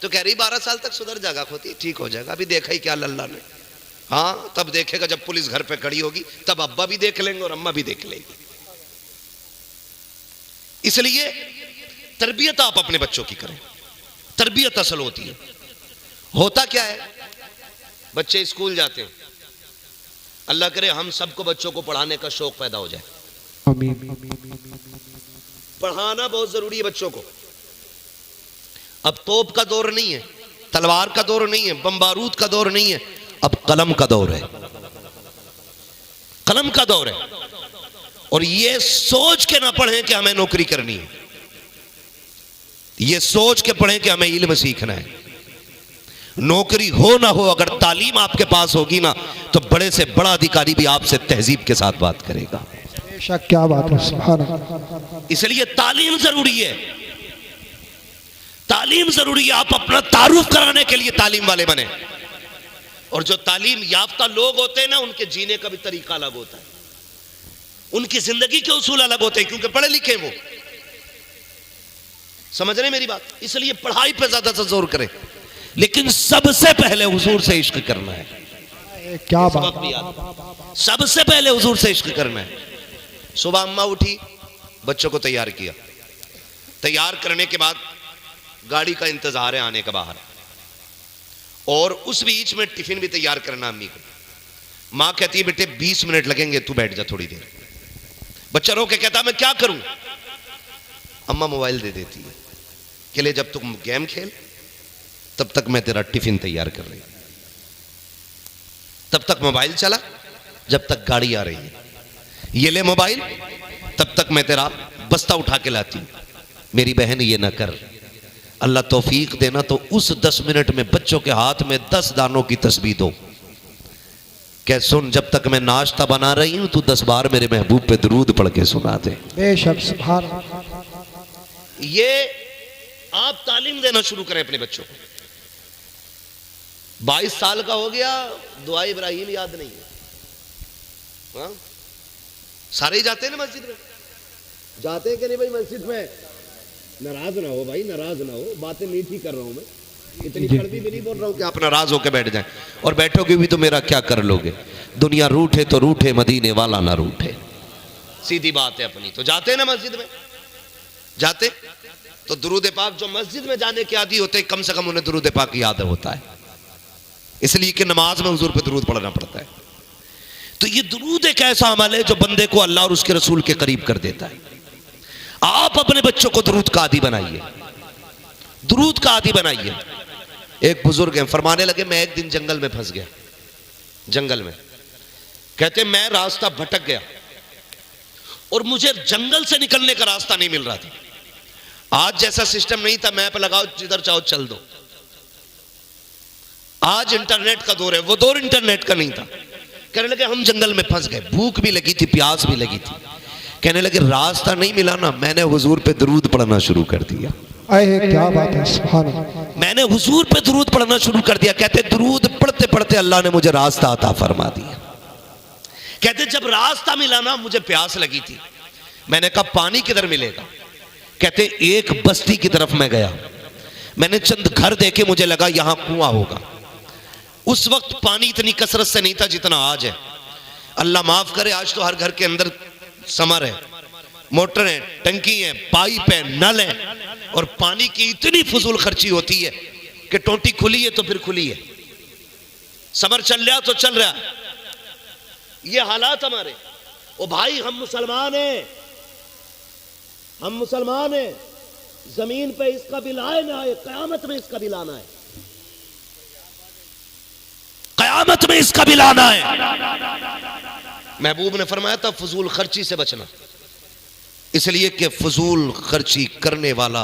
तो कह रही 12 साल तक सुधर जाएगा खुद ही, ठीक हो जाएगा। अभी देखा ही क्या लल्ला ने। हाँ तब देखेगा जब पुलिस घर पे खड़ी होगी, तब अब्बा भी देख लेंगे और अम्मा भी देख लेंगे। इसलिए तरबियत आप अपने बच्चों की करें, तरबियत असल होती है। होता क्या है, बच्चे स्कूल जाते हैं, अल्लाह करे हम सबको बच्चों को पढ़ाने का शौक पैदा हो जाए। पढ़ाना बहुत जरूरी है बच्चों को। अब तोप का दौर नहीं है, तलवार का दौर नहीं है, बम बारूद का दौर नहीं है, अब कलम का दौर है, कलम का दौर है। और ये सोच के ना पढ़ें कि हमें नौकरी करनी है, ये सोच के पढ़ें कि हमें इल्म सीखना है। नौकरी हो ना हो, अगर तालीम आपके पास होगी ना तो बड़े से बड़ा अधिकारी भी आपसे तहजीब के साथ बात करेगा। बेशक, क्या बात है, सुभान अल्लाह। इसलिए तालीम जरूरी है, तालीम जरूरी है। आप अपना तारुफ कराने के लिए तालीम वाले बने। और जो तालीम याफ्ता लोग होते हैं ना, उनके जीने का भी तरीका अलग होता है, उनकी जिंदगी के उसूल अलग होते हैं, क्योंकि पढ़े लिखे वो। समझ रहे मेरी बात? इसलिए पढ़ाई पे ज्यादा से जोर करें, लेकिन सबसे पहले हुजूर से इश्क करना है। क्या बात, सबसे पहले हुजूर से इश्क करना है। सुबह अम्मा उठी, बच्चों को तैयार किया, तैयार करने के बाद गाड़ी का इंतजार है आने का बाहर, और उस बीच में टिफिन भी तैयार करना अम्मी को। माँ कहती है बेटे 20 मिनट लगेंगे, तू बैठ जा थोड़ी देर। बच्चा रो के कहता मैं क्या करूं? अम्मा मोबाइल दे देती है कि ले जब तुम गेम खेल तब तक मैं तेरा टिफिन तैयार कर रही हूं। तब तक मोबाइल चला जब तक गाड़ी आ रही है, ये ले मोबाइल, तब तक मैं तेरा बस्ता उठा के लाती हूं। मेरी बहन ये ना कर, अल्लाह तौफीक देना तो उस 10 मिनट में बच्चों के हाथ में 10 दानों की तस्बीह दो। क्या सुन, जब तक मैं नाश्ता बना रही हूं तू 10 बार मेरे महबूब पे दरूद पढ़ के सुना दे। बेशक, सुभान अल्लाह। ये आप तालीम देना शुरू करें अपने बच्चों को। 22 साल का हो गया, दुआ इब्राहिम याद नहीं है। हाँ? सारे ही जाते हैं ना मस्जिद में, जाते हैं कि नहीं भाई मस्जिद में? नाराज ना हो भाई, नाराज ना हो, बातें मीठी कर रहा हूं मैं, इतनी कड़वी भी नहीं बोल रहा हूं कि आप नाराज होकर बैठ जाएं। और बैठोगे भी तो मेरा क्या कर लोगे? दुनिया रूठे तो रूठे, मदीने वाला ना रूठे, सीधी बात है अपनी। तो जाते हैं ना मस्जिद में, जाते तो दुरूद पाक जो मस्जिद में जाने के आदी होते हैं, कम से कम उन्हें दुरूद पाक याद होता है, इसलिए कि नमाज में हुजूर पे दुरूद पढ़ना पड़ता है। तो ये दुरूद एक ऐसा अमल है जो बंदे को अल्लाह और उसके रसूल के करीब कर देता है। आप अपने बच्चों को दुरूद का आदी बनाइए, दुरूद का आदी बनाइए। एक बुजुर्ग हैं, फरमाने लगे मैं एक दिन जंगल में फंस गया, जंगल में, कहते मैं रास्ता भटक गया और मुझे जंगल से निकलने का रास्ता नहीं मिल रहा था। आज जैसा सिस्टम नहीं था, मैप लगाओ जिधर चाहो चल दो। आज इंटरनेट का दौर है, वो दौर इंटरनेट का नहीं था। कहने लगे हम जंगल में फंस गए, भूख भी लगी थी, प्यास भी लगी थी। कहने लगे रास्ता नहीं मिला ना, मैंने हुजूर पे दुरूद पढ़ना शुरू कर दिया। अरे क्या बात है, सुभान अल्लाह। मैंने हुजूर पे दुरूद पढ़ना शुरू कर दिया। कहते दुरूद पढ़ते पढ़ते अल्लाह ने मुझे रास्ता अता फरमा दिया। कहते जब रास्ता मिला ना, मुझे प्यास लगी थी, मैंने कहा पानी किधर मिलेगा? कहते एक बस्ती की तरफ मैं गया, मैंने चंद घर देखे, मुझे लगा यहां कुआं होगा। उस वक्त पानी इतनी कसरत से नहीं था जितना आज है। अल्लाह माफ करे, आज तो हर घर के अंदर समर है, मोटर है, टंकी है, पाइप है, नल है, और पानी की इतनी फजूल खर्ची होती है कि टोटी खुली है तो फिर खुली है, समर चल रहा तो चल रहा। ये हालात हमारे। ओ भाई हम मुसलमान हैं, हम मुसलमान हैं, जमीन पे इसका बिल आए ना आए, कयामत में इसका बिल आना है, कयामत में इसका बिल आना है। महबूब ने फरमाया था फजूल खर्ची से बचना, इसलिए कि फजूल खर्ची करने वाला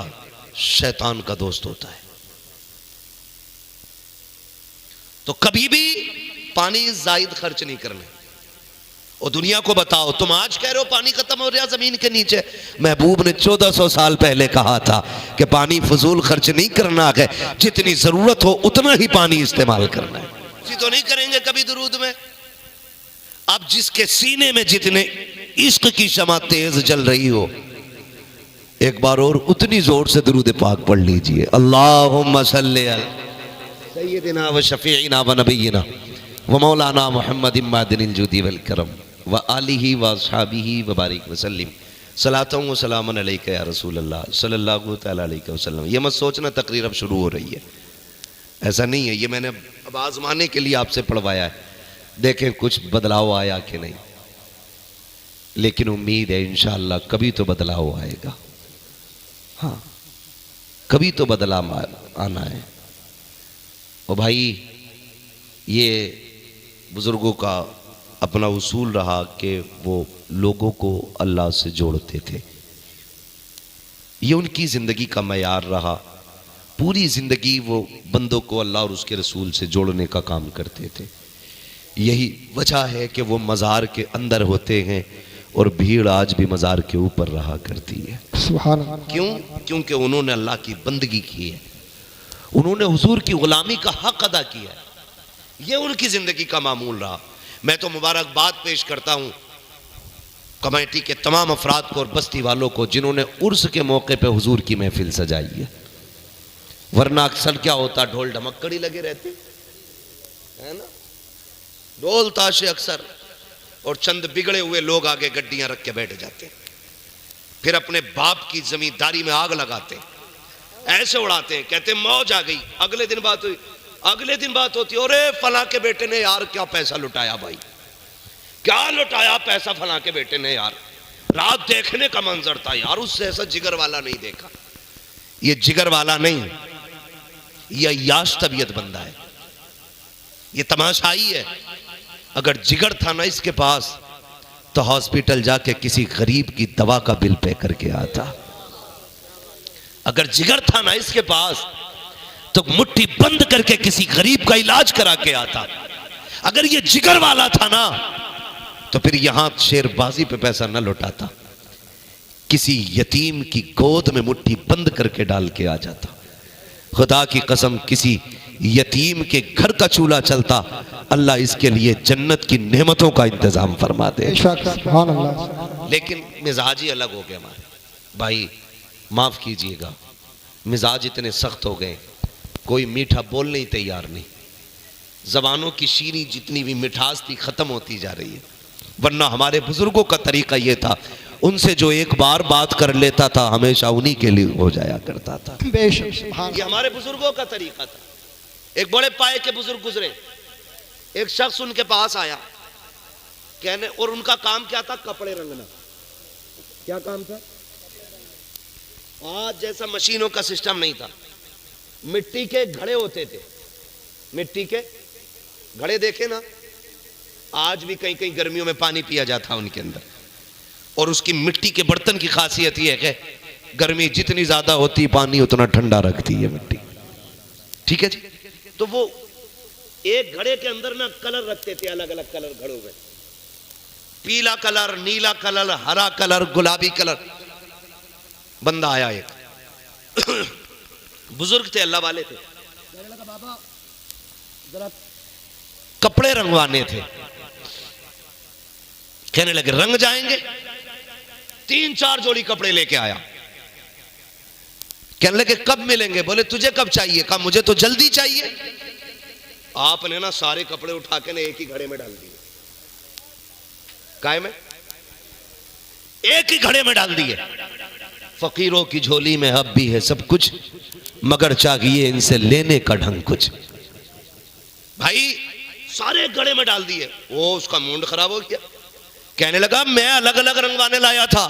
शैतान का दोस्त होता है। तो कभी भी पानी जायद खर्च नहीं करना। और दुनिया को बताओ, तुम आज कह रहे हो पानी खत्म हो रहा जमीन के नीचे, महबूब ने 1400 साल पहले कहा था कि पानी फजूल खर्च नहीं करना है, जितनी जरूरत हो उतना ही पानी इस्तेमाल करना है। तो नहीं करेंगे कभी दुरूद में। अब जिसके सीने में जितने इश्क की शमा तेज जल रही हो, एक बार और उतनी जोर से दुरूद पाक पढ़ लीजिए। अल्लाहुम्मा सल्ली अला सय्यिदिना व शफीइना व नबीना व मौलाना मुहम्मदिन मादिनिल जुदी वल करम व आलिही व अस्हाबिही व बारिक व सल्लिम सलातुन व सलामुन अलैका या रसूल अल्लाह सल्लल्लाहु तआला अलैहि वसल्लम। ये मत सोचना तकरीर अब शुरू हो रही है, ऐसा नहीं है। ये मैंने अब आजमाने के लिए आपसे पढ़वाया है, देखें कुछ बदलाव आया कि नहीं। लेकिन उम्मीद है इंशाअल्लाह कभी तो बदलाव आएगा। हाँ, कभी तो बदलाव आना है। और भाई ये बुजुर्गों का अपना उसूल रहा कि वो लोगों को अल्लाह से जोड़ते थे, ये उनकी ज़िंदगी का मयार रहा। पूरी ज़िंदगी वो बंदों को अल्लाह और उसके रसूल से जोड़ने का काम करते थे। यही वजह है कि वो मज़ार के अंदर होते हैं और भीड़ आज भी मज़ार के ऊपर रहा करती है। सुभान अल्लाह। क्यों? क्योंकि उन्होंने अल्लाह की बंदगी की है, उन्होंने हुजूर की गुलामी का हक अदा किया है। ये उनकी ज़िंदगी का मामूल रहा। मैं तो मुबारकबाद पेश करता हूँ कमेटी के तमाम अफराद को और बस्ती वालों को जिन्होंने उर्स के मौके पर हुजूर की महफिल सजाई है। वरना अक्सर क्या होता, ढोल ढमक्कड़ी लगे रहते है ना, ढोल ताशे अक्सर, और चंद बिगड़े हुए लोग आगे गड्डियां रख के बैठ जाते, फिर अपने बाप की जमींदारी में आग लगाते, ऐसे उड़ाते हैं, कहते मौज आ गई। अगले दिन बात हुई, अगले दिन बात होती, अरे फला के बेटे ने यार क्या पैसा लुटाया भाई, क्या लुटाया पैसा फला के बेटे ने यार, रात देखने का मंजर था यार, उससे ऐसा जिगर वाला नहीं देखा। ये जिगर वाला नहीं, ये याश तबीयत बंदा है, ये तमाशाई है। अगर जिगर था ना इसके पास तो हॉस्पिटल जाके किसी गरीब की दवा का बिल पे करके आता। अगर जिगर था ना इसके पास तो मुट्ठी बंद करके किसी गरीब का इलाज करा के आता। अगर ये जिगर वाला था ना तो फिर यहां शेरबाजी पे पैसा न लौटाता, किसी यतीम की गोद में मुट्ठी बंद करके डाल के आ जाता। खुदा की कसम किसी यतीम के घर का चूल्हा चलता, अल्लाह इसके लिए जन्नत की नेमतों का इंतजाम फरमा दे। सुभान अल्लाह। लेकिन मिजाज ही अलग हो गया हमारे। भाई माफ कीजिएगा, मिजाज इतने सख्त हो गए, कोई मीठा बोलने ही तैयार नहीं। जबानों की शीरी जितनी भी मिठास थी खत्म होती जा रही है। वरना हमारे बुजुर्गों का तरीका यह था, उनसे जो एक बार बात कर लेता था हमेशा उन्हीं के लिए हो जाया करता था। बेशक सुभान ये हमारे बुजुर्गों का तरीका था। एक बड़े पाए के बुजुर्ग गुजरे, एक शख्स उनके पास आया कहने, और उनका काम क्या था? कपड़े रंगना। क्या काम था? आज जैसा मशीनों का सिस्टम नहीं था, मिट्टी के घड़े होते थे। मिट्टी के घड़े देखे ना, आज भी कहीं कहीं गर्मियों में पानी पिया जाता है उनके अंदर। और उसकी मिट्टी के बर्तन की खासियत यह है कि गर्मी जितनी ज्यादा होती पानी उतना ठंडा रखती है मिट्टी। ठीक है जी। तो वो एक घड़े के अंदर ना कलर रखते थे, अलग अलग कलर घड़ों में, पीला कलर, नीला कलर, हरा कलर, गुलाबी कलर। बंदा आया, एक बुजुर्ग थे, अल्लाह वाले थे, बाबा जरा कपड़े रंगवाने थे। कहने लगे रंग जाएंगे। 3-4 जोड़ी कपड़े लेके आया। कहने लगे कब मिलेंगे? बोले तुझे कब चाहिए? कहा मुझे तो जल्दी चाहिए। आपने ना सारे कपड़े उठा के ना एक ही घड़े में डाल दिए। काय में? एक ही घड़े में डाल दिए। फकीरों की झोली में अब भी है सब कुछ, मगर चाहिए इनसे लेने का ढंग कुछ। भाई सारे घड़े में डाल दिए। वो उसका मूड खराब हो गया। कहने लगा मैं अलग अलग रंगवाने लाया था,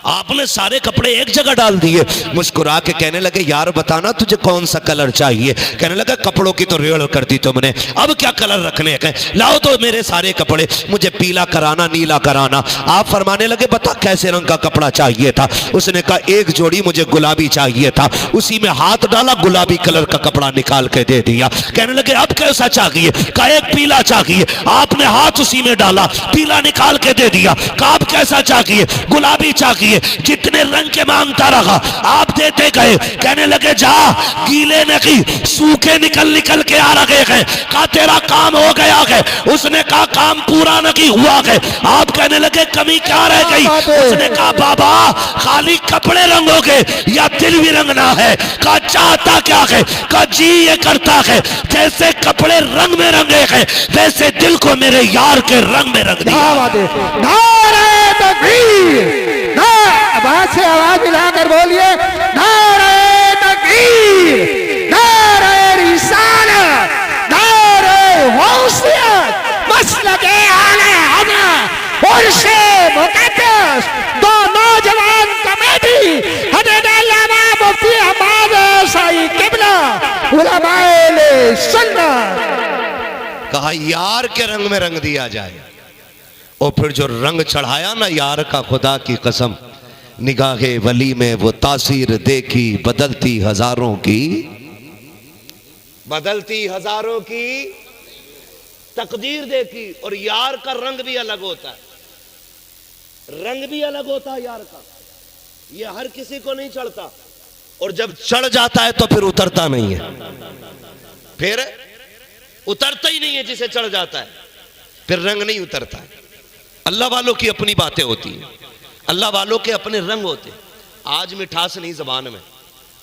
आपने सारे कपड़े एक जगह डाल दिए। मुस्कुरा के कहने लगे यार बताना तुझे कौन सा कलर चाहिए? कहने लगा कपड़ों की तो रेड़ कर दी तुमने, अब क्या कलर रखने हैं? लाओ तो मेरे सारे कपड़े, मुझे पीला कराना, नीला कराना। आप फरमाने लगे बता कैसे रंग का कपड़ा चाहिए था? उसने कहा एक जोड़ी मुझे गुलाबी चाहिए था। उसी में हाथ डाला, गुलाबी कलर का कपड़ा निकाल के दे दिया। कहने लगे अब कैसा चाहिए? कहा एक पीला चाहिए। आपने हाथ उसी में डाला, पीला निकाल के दे दिया। कहा अब कैसा चाहिए? गुलाबी चाहिए। जितने रंग के मांगता रहा आप देते गए। कहने लगे जा गीले नहीं सूखे निकल निकल के आ रहे हैं। कहा तेरा काम हो गया है। उसने कहा काम पूरा नहीं हुआ है। आप कहने लगे कमी क्या रह गई? उसने कहा बाबा खाली कपड़े रंगोगे या दिल भी रंगना है? कहा चाहता क्या है? कहा जी ये करता है जैसे कपड़े रंग में रंगे हैं वैसे दिल को मेरे यार के रंग में रंग दिया। आवाज से आवाज मिलाकर बोलिए नारे तकबीर, नारे रिसालत, नारे गौसियत, मसलके आले हज़रत उर्से मुक़द्दस। दो नौजवान कमेटी हज़रत अल्लामा मुफ्ती अहमद साई किबला उलमाए सुन्नत। कहा यार के रंग में रंग दिया जाए। और फिर जो रंग चढ़ाया ना यार का, खुदा की कसम निगाहे वली में वो तासीर देखी बदलती हजारों की, बदलती हजारों की तकदीर देखी। और यार का रंग भी अलग होता है, रंग भी अलग होता है यार का। ये हर किसी को नहीं चढ़ता, और जब चढ़ जाता है तो फिर उतरता नहीं है। फिर उतरता ही नहीं है जिसे चढ़ जाता है, फिर रंग नहीं उतरता है। अल्लाह वालों की अपनी बातें होती हैं, अल्लाह वालों के अपने रंग होते हैं। आज मिठास नहीं जबान में,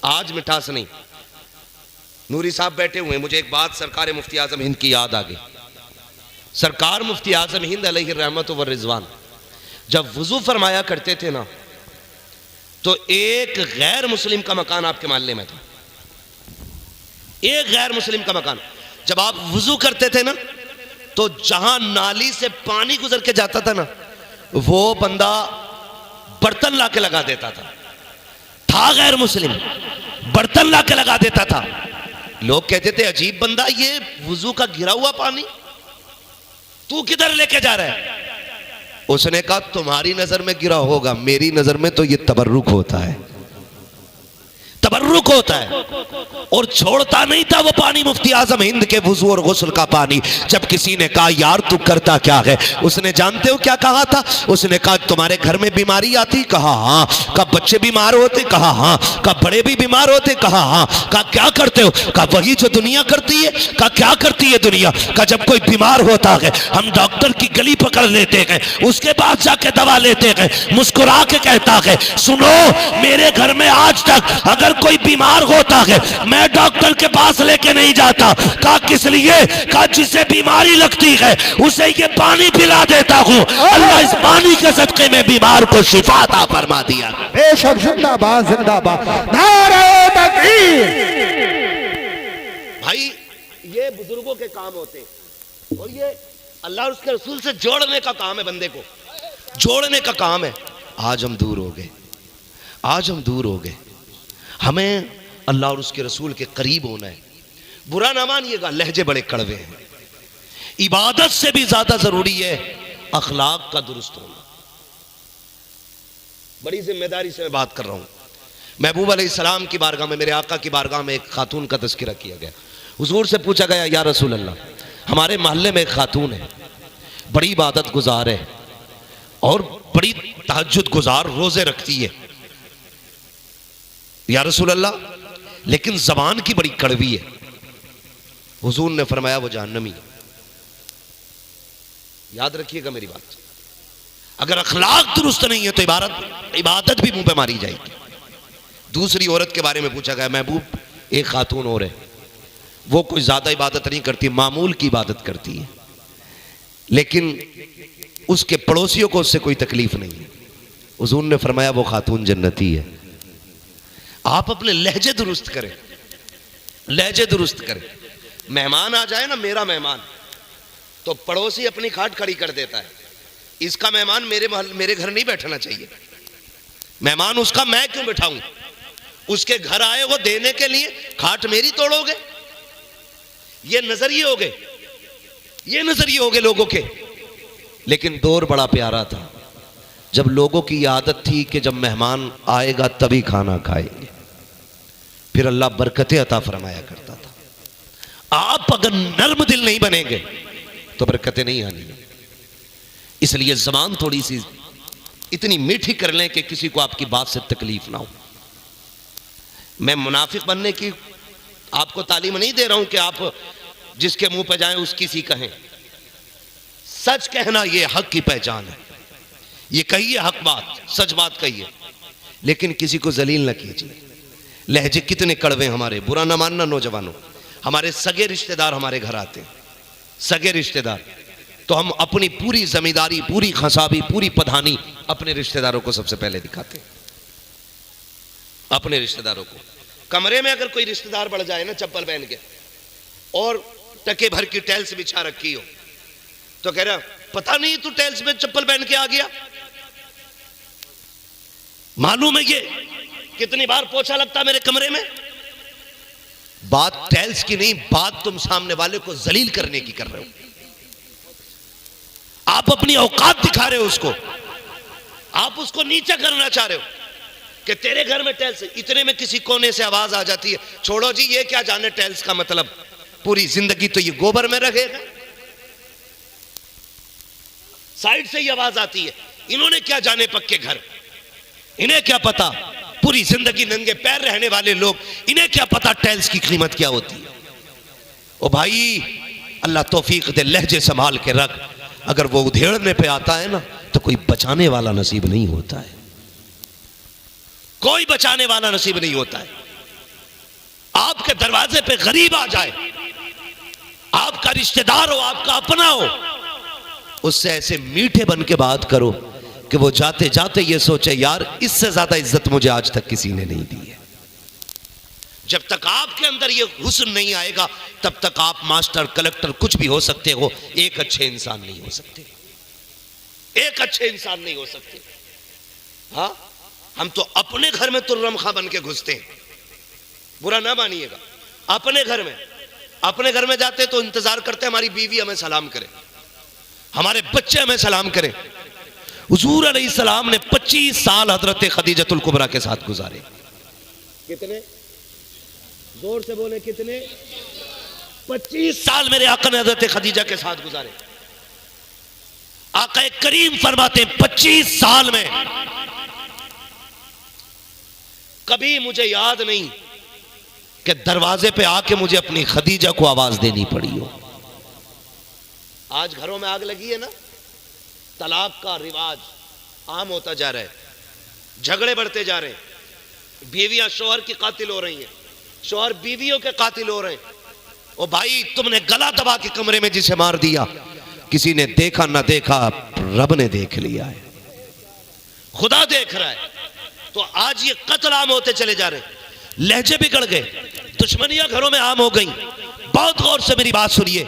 आज मिठास नहीं। नूरी साहब बैठे हुए, मुझे एक बात सरकार मुफ्ती आजम हिंद की याद आ गई। सरकार मुफ्ती आजम हिंद अलैहि रहमत व रिजवान जब वुजू फरमाया करते थे ना, तो एक गैर मुस्लिम का मकान आपके मोहल्ले में था। एक गैर मुस्लिम का मकान, जब आप वुजू करते थे ना तो जहां नाली से पानी गुजर के जाता था ना, वो बंदा बर्तन लाके लगा देता था गैर मुस्लिम, बर्तन लाके लगा देता था। लोग कहते थे अजीब बंदा, ये वुजू का गिरा हुआ पानी तू किधर लेके जा रहा है? उसने कहा तुम्हारी नजर में गिरा होगा, मेरी नजर में तो ये तबर्रुक होता है, तबर्रुक होता है। और छोड़ता नहीं था वो पानी मुफ्ती आजम हिंद के वुजू और गुस्ल का पानी। जब किसी ने कहा यार तू करता क्या है, उसने जानते हो क्या कहा था? उसने कहा तुम्हारे घर में बीमारी आती? कहा हाँ। कब बच्चे बीमार होते? कहा हाँ। कब बड़े भी बीमार होते? कहा हाँ। कहा क्या करते हो? कहा वही जो दुनिया करती है। कहा क्या करती है दुनिया? कहा जब कोई बीमार होता है हम डॉक्टर की गली पकड़ लेते हैं, उसके बाद जाके दवा लेते हैं, मुस्कुरा के कहता है सुनो मेरे घर में आज तक अगर कोई बीमार होता है मैं डॉक्टर के पास लेके नहीं जाता। कहा किस लिए? कहा जिसे बीमारी लगती है उसे ये पानी पिला देता हूँ, अल्लाह इस पानी के सदके में बीमार को शिफा अता फरमा दिया। बेशक जिंदाबाद जिंदाबाद, नारे तकबीर। भाई ये बुजुर्गों के काम होते हैं और ये अल्लाह और उसके रसूल से जोड़ने का काम है, बंदे को जोड़ने का काम है। आज हम दूर हो गए, आज हम दूर हो गए। हमें अल्लाह और उसके रसूल के करीब होना है। बुरा ना मानिएगा, लहजे बड़े कड़वे हैं। इबादत से भी ज्यादा जरूरी है अखलाक का दुरुस्त होना। बड़ी जिम्मेदारी से मैं बात कर रहा हूं। महबूब अलैहिस्सलाम की बारगाह में, मेरे आका की बारगाह में एक खातून का तज़किरा किया गया। हुजूर से पूछा गया या रसूल अल्लाह, हमारे मोहल्ले में एक खातून है, बड़ी इबादत गुजार है और बड़ी तहज्जुद गुजार, रोजे रखती है। या रसूल अल्लाह, लेकिन जबान की बड़ी कड़वी है। हुजूर ने फरमाया वो जहन्नमी है। याद रखिएगा मेरी बात, अगर अखलाक दुरुस्त नहीं है तो इबादत भी मुंह पे मारी जाएगी। दूसरी औरत के बारे में पूछा गया, महबूब एक खातून और है, वो कोई ज्यादा इबादत नहीं करती, मामूल की इबादत करती है, लेकिन उसके पड़ोसियों को उससे कोई तकलीफ नहीं है। हुजूर ने फरमाया वो खातून जन्नती है। आप अपने लहजे दुरुस्त करें, लहजे दुरुस्त करें। मेहमान आ जाए ना, मेरा मेहमान, तो पड़ोसी अपनी खाट खड़ी कर देता है, इसका मेहमान मेरे घर नहीं बैठना चाहिए, मेहमान उसका मैं क्यों बिठाऊं? उसके घर आए वो देने के लिए, खाट मेरी तोड़ोगे? ये नजरिए हो गए, ये नजरिए हो गए लोगों के। लेकिन दौर बड़ा प्यारा था जब लोगों की आदत थी कि जब मेहमान आएगा तभी खाना खाएंगे, फिर अल्लाह बरकतें अता फरमाया करता था। आप अगर नर्म दिल नहीं बनेंगे तो बरकतें नहीं आनी। इसलिए ज़बान थोड़ी सी इतनी मीठी कर लें कि किसी को आपकी बात से तकलीफ ना हो। मैं मुनाफिक बनने की आपको तालीम नहीं दे रहा हूं कि आप जिसके मुंह पे जाएं उसकी सी कहें। सच कहना यह हक की पहचान है। ये कहिए हक बात, सच बात कहिए, लेकिन किसी को जलील न कीजिए। लहजे कितने कड़वे हमारे, बुरा ना मानना नौजवानों। हमारे सगे रिश्तेदार हमारे घर आते हैं, सगे रिश्तेदार, तो हम अपनी पूरी जमींदारी, पूरी खसाबी, पूरी पधानी अपने रिश्तेदारों को सबसे पहले दिखाते हैं। अपने रिश्तेदारों को कमरे में अगर कोई रिश्तेदार बढ़ जाए ना चप्पल पहन के और टके भर की टाइल्स बिछा रखी हो, तो कह रहा पता नहीं तू टाइल्स में चप्पल पहन के आ गया, मालूम है ये कितनी बार पोछा लगता मेरे कमरे में। बात टाइल्स की नहीं, बात तुम सामने वाले को जलील करने की कर रहे हो। आप अपनी औकात दिखा रहे हो उसको, आप उसको नीचा करना चाह रहे हो कि तेरे घर में टाइल्स। इतने में किसी कोने से आवाज आ जाती है, छोड़ो जी ये क्या जाने टाइल्स का मतलब, पूरी जिंदगी तो ये गोबर में रहेगा। साइड से ही आवाज आती है, इन्होंने क्या जाने पक्के घर, इन्हें क्या पता, पूरी जिंदगी नंगे पैर रहने वाले लोग, इन्हें क्या पता टाइल्स की कीमत क्या होती है। ओ भाई अल्लाह तौफीक दे, लहजे संभाल के रख। अगर वो उधेड़ने पे आता है ना तो कोई बचाने वाला नसीब नहीं होता है, कोई बचाने वाला नसीब नहीं होता है। आपके दरवाजे पे गरीब आ जाए, आपका रिश्तेदार हो, आपका अपना हो, उससे ऐसे मीठे बन के बात करो कि वो जाते जाते ये सोचे यार इससे ज्यादा इज्जत मुझे आज तक किसी ने नहीं दी है। जब तक आपके अंदर ये हुस्न नहीं आएगा तब तक आप मास्टर कलेक्टर कुछ भी हो सकते हो, एक अच्छे इंसान नहीं हो सकते, एक अच्छे इंसान नहीं हो सकते। हाँ, हम तो अपने घर में तुर्रम खां बन के घुसते हैं, बुरा ना मानिएगा। अपने घर में जाते तो इंतजार करते हमारी बीवी हमें सलाम करे, हमारे बच्चे हमें सलाम करें। हुजूर अलैहिस्सलाम ने 25 साल हजरत खदीजतुल कुबरा के साथ गुजारे। कितने? जोर से बोले कितने? 25 साल मेरे आका ने हजरत खदीजा के साथ गुजारे। आका करीम फरमाते 25 साल में कभी मुझे याद नहीं कि दरवाजे पे आके मुझे अपनी खदीजा को आवाज देनी पड़ी हो। आज घरों में आग लगी है ना, तलाक का रिवाज आम होता जा रहा है, झगड़े बढ़ते जा रहे हैं, बीवियां शौहर की कातिल हो रही हैं, शौहर बीवियों के कातिल हो रहे हैं। ओ भाई, तुमने गला दबा के कमरे में जिसे मार दिया, किसी ने देखा ना देखा, रब ने देख लिया है, खुदा देख रहा है। तो आज ये कत्ल आम होते चले जा रहे हैं, लहजे बिगड़ गए, दुश्मनियां घरों में आम हो गई। बहुत गौर से मेरी बात सुनिए।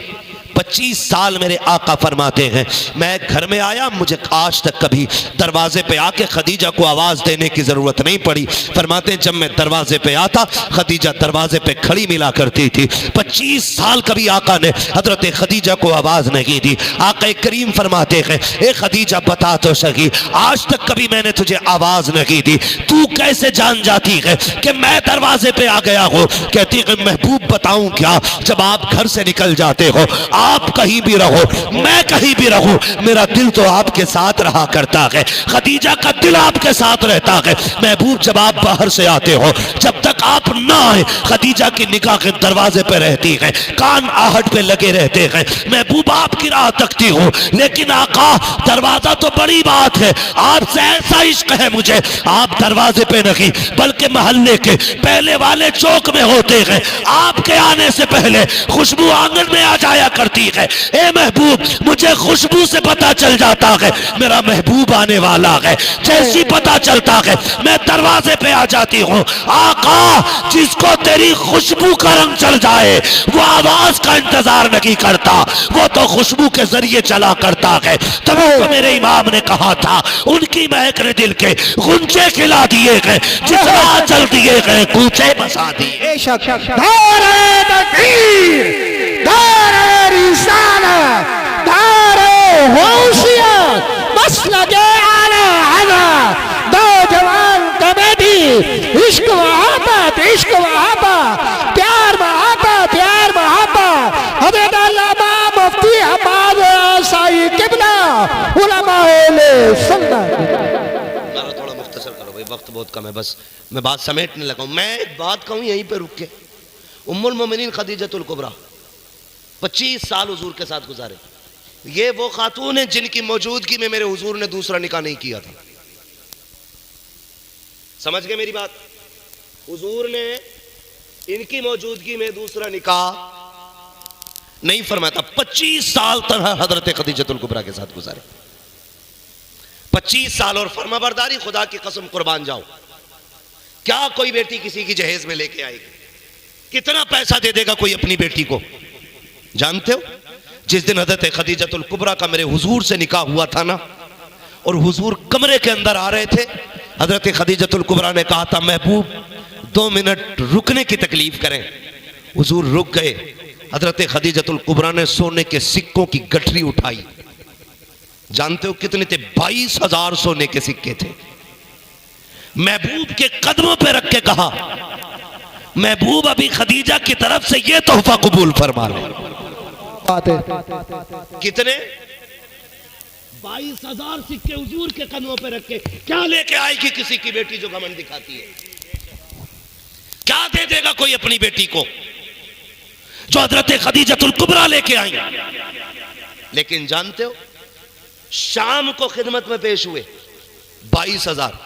25 साल मेरे आका फरमाते हैं, मैं घर में आया, मुझे आज तक कभी दरवाजे पे आके खदीजा को आवाज देने की जरूरत नहीं पड़ी। फरमाते हैं जब मैं दरवाजे पे आता, खदीजा दरवाजे पे खड़ी मिला करती थी। 25 साल कभी आका ने हजरत खदीजा को आवाज नहीं दी। आका करीम फरमाते हैं, ए खदीजा बता तो सही, आज तक कभी मैंने तुझे आवाज नहीं दी, तू कैसे जान जाती है कि मैं दरवाजे पे आ गया हूं? कहती है महबूब बताऊं क्या, जब आप घर से निकल जाते हो, आप कहीं भी रहो, मैं कहीं भी रहूं, मेरा दिल तो आपके साथ रहा करता है, खदीजा का दिल आपके साथ रहता है। महबूब जब आप बाहर से आते हो, जब तक आप ना आए, खदीजा की निगाह के दरवाजे पे रहती है, कान आहट पे लगे रहते हैं, महबूब आपकी राह तकती हूं। लेकिन आका दरवाजा तो बड़ी बात है, आपसे ऐसा इश्क है मुझे, आप दरवाजे पे नहीं बल्कि मोहल्ले के पहले वाले चौक में होते हैं, आपके आने से पहले खुशबू आंगन में आ जाया करती है। ए महबूब, मुझे खुशबू से पता चल जाता है मेरा महबूब आने वाला है। जैसी पता चलता है मैं दरवाजे पे आ जाती हूँ। आका, जिसको तेरी खुशबू का रंग चल जाए वो आवाज का इंतजार नहीं करता, वो तो खुशबू के जरिए चला करता है। तभी तो मेरे इमाम ने कहा था, उनकी महक ने दिल के गुंजे खिला दिए गए, जितना चल दिए गए कूचे बसा दिए। बेशक दारे तकबीर, दारे रिसालत, दारे होशियत, मसलके आला आला, दो जवान कमेटी, इश्क मोहब्बत, इश्क मोहब्बत, प्यार मोहब्बत, प्यार मोहब्बत। हजरत अल्लामा मुफ्ती हमाद साई किबला उलमाए सुन्नत। थोड़ा मुख्तसर करो भाई, वक्त बहुत कम है, बस मैं बात समेटने लगा हूं। मैं एक बात कहूं यहीं पे रुक के, उम्मुल मोमिनीन खदीजतुल कुबरा 25 साल हुजूर के साथ गुजारे। ये वो खातून है जिनकी मौजूदगी में मेरे हुजूर ने दूसरा निकाह नहीं किया था। समझ गए मेरी बात? हुजूर ने इनकी मौजूदगी में दूसरा निकाह नहीं फरमाया था। 25 साल तक हजरत खदीजतुल कुबरा के साथ गुजारे, 25 साल। और फरमाबरदारी, खुदा की कसम कुर्बान जाओ, क्या कोई बेटी किसी की जहेज में लेके आएगी? कितना पैसा दे देगा कोई अपनी बेटी को? जानते हो, जिस दिन हजरत खदीजतुल कुबरा का मेरे हुजूर से निकाह हुआ था ना, और हुजूर कमरे के अंदर आ रहे थे, हजरत खदीजतुल कुबरा ने कहा था महबूब 2 मिनट रुकने की तकलीफ करें। हुजूर रुक गए। हजरत खदीजतुल कुबरा ने सोने के सिक्कों की गठरी उठाई। जानते हो कितने थे? 22,000 सोने के सिक्के थे। महबूब के कदमों पे रख के कहा, महबूब अभी खदीजा की तरफ से यह तोहफा कबूल फरमा ले। कितने? 22,000 सिक्के हुजूर के कदमों पे रख के। क्या लेके आएगी किसी की बेटी जो घमंड दिखाती है? क्या दे देगा कोई अपनी बेटी को जो हजरत खदीजतुल कुबरा लेके आई? लेकिन जानते हो, शाम को खिदमत में पेश हुए 22,000।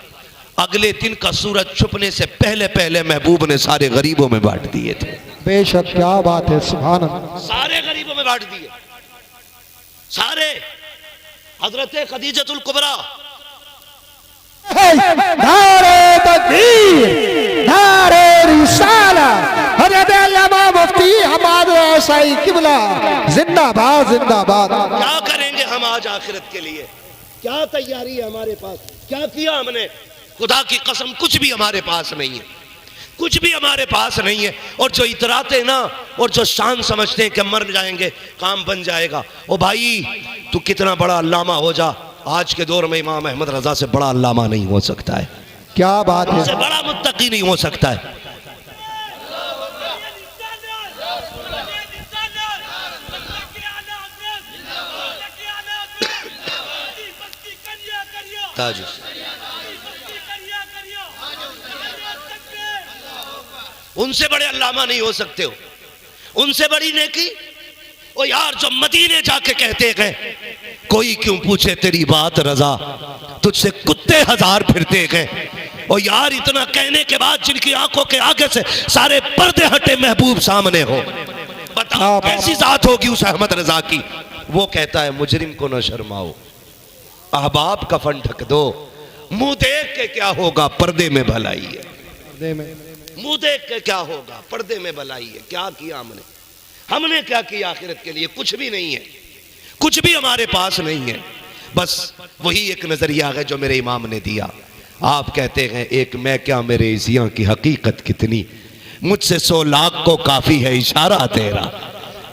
अगले दिन का सूरज छुपने से पहले पहले महबूब ने सारे गरीबों में बांट दिए थे। बेशक, क्या बात है, सुभान अल्लाह। सारे गरीबों में बांट दिए, सारे। हजरत खदीजतुल कुबरा नारे तकबीर, नारे रिसालत, हजरत अल्लामा मुफ्ती हमाद साई किबला जिंदाबाद, जिंदाबाद। क्या करेंगे हम आज आखिरत के लिए? क्या तैयारी है हमारे पास? क्या किया हमने? खुदा की कसम कुछ भी हमारे पास नहीं है, कुछ भी हमारे पास नहीं है। और जो इतराते ना, और जो शान समझते हैं कि मर जाएंगे काम बन जाएगा, ओ भाई तू कितना बड़ा अल्लामा हो जा, आज के दौर में इमाम अहमद रजा से बड़ा अल्लामा नहीं हो सकता है। क्या बात है, उससे बड़ा मुत्तकी नहीं हो सकता है। उनसे बड़े अल्लामा नहीं हो सकते हो, उनसे बड़ी नेकी। ओ यार जो मदीने जाके कहते गए, कोई क्यों पूछे तेरी बात रजा, तुझसे कुत्ते हजार फिरते गए। ओ यार इतना कहने के बाद जिनकी आंखों के आगे से सारे पर्दे हटे, महबूब सामने हो, बताओ कैसी जात होगी उस अहमद रजा की। वो कहता है मुजरिम को न शर्माओ, अहबाब कफन ढक दो, मुंह देख के क्या होगा पर्दे में भलाई है। मुंह देख के क्या होगा पर्दे में भलाई है। क्या किया हमने क्या किया आखिरत के लिए? कुछ भी नहीं है, कुछ भी हमारे पास नहीं है। बस वही एक नजरिया है जो मेरे इमाम ने दिया। आप कहते हैं एक मैं क्या मेरे इसियां की हकीकत कितनी, मुझसे 100 लाख को काफी है इशारा तेरा।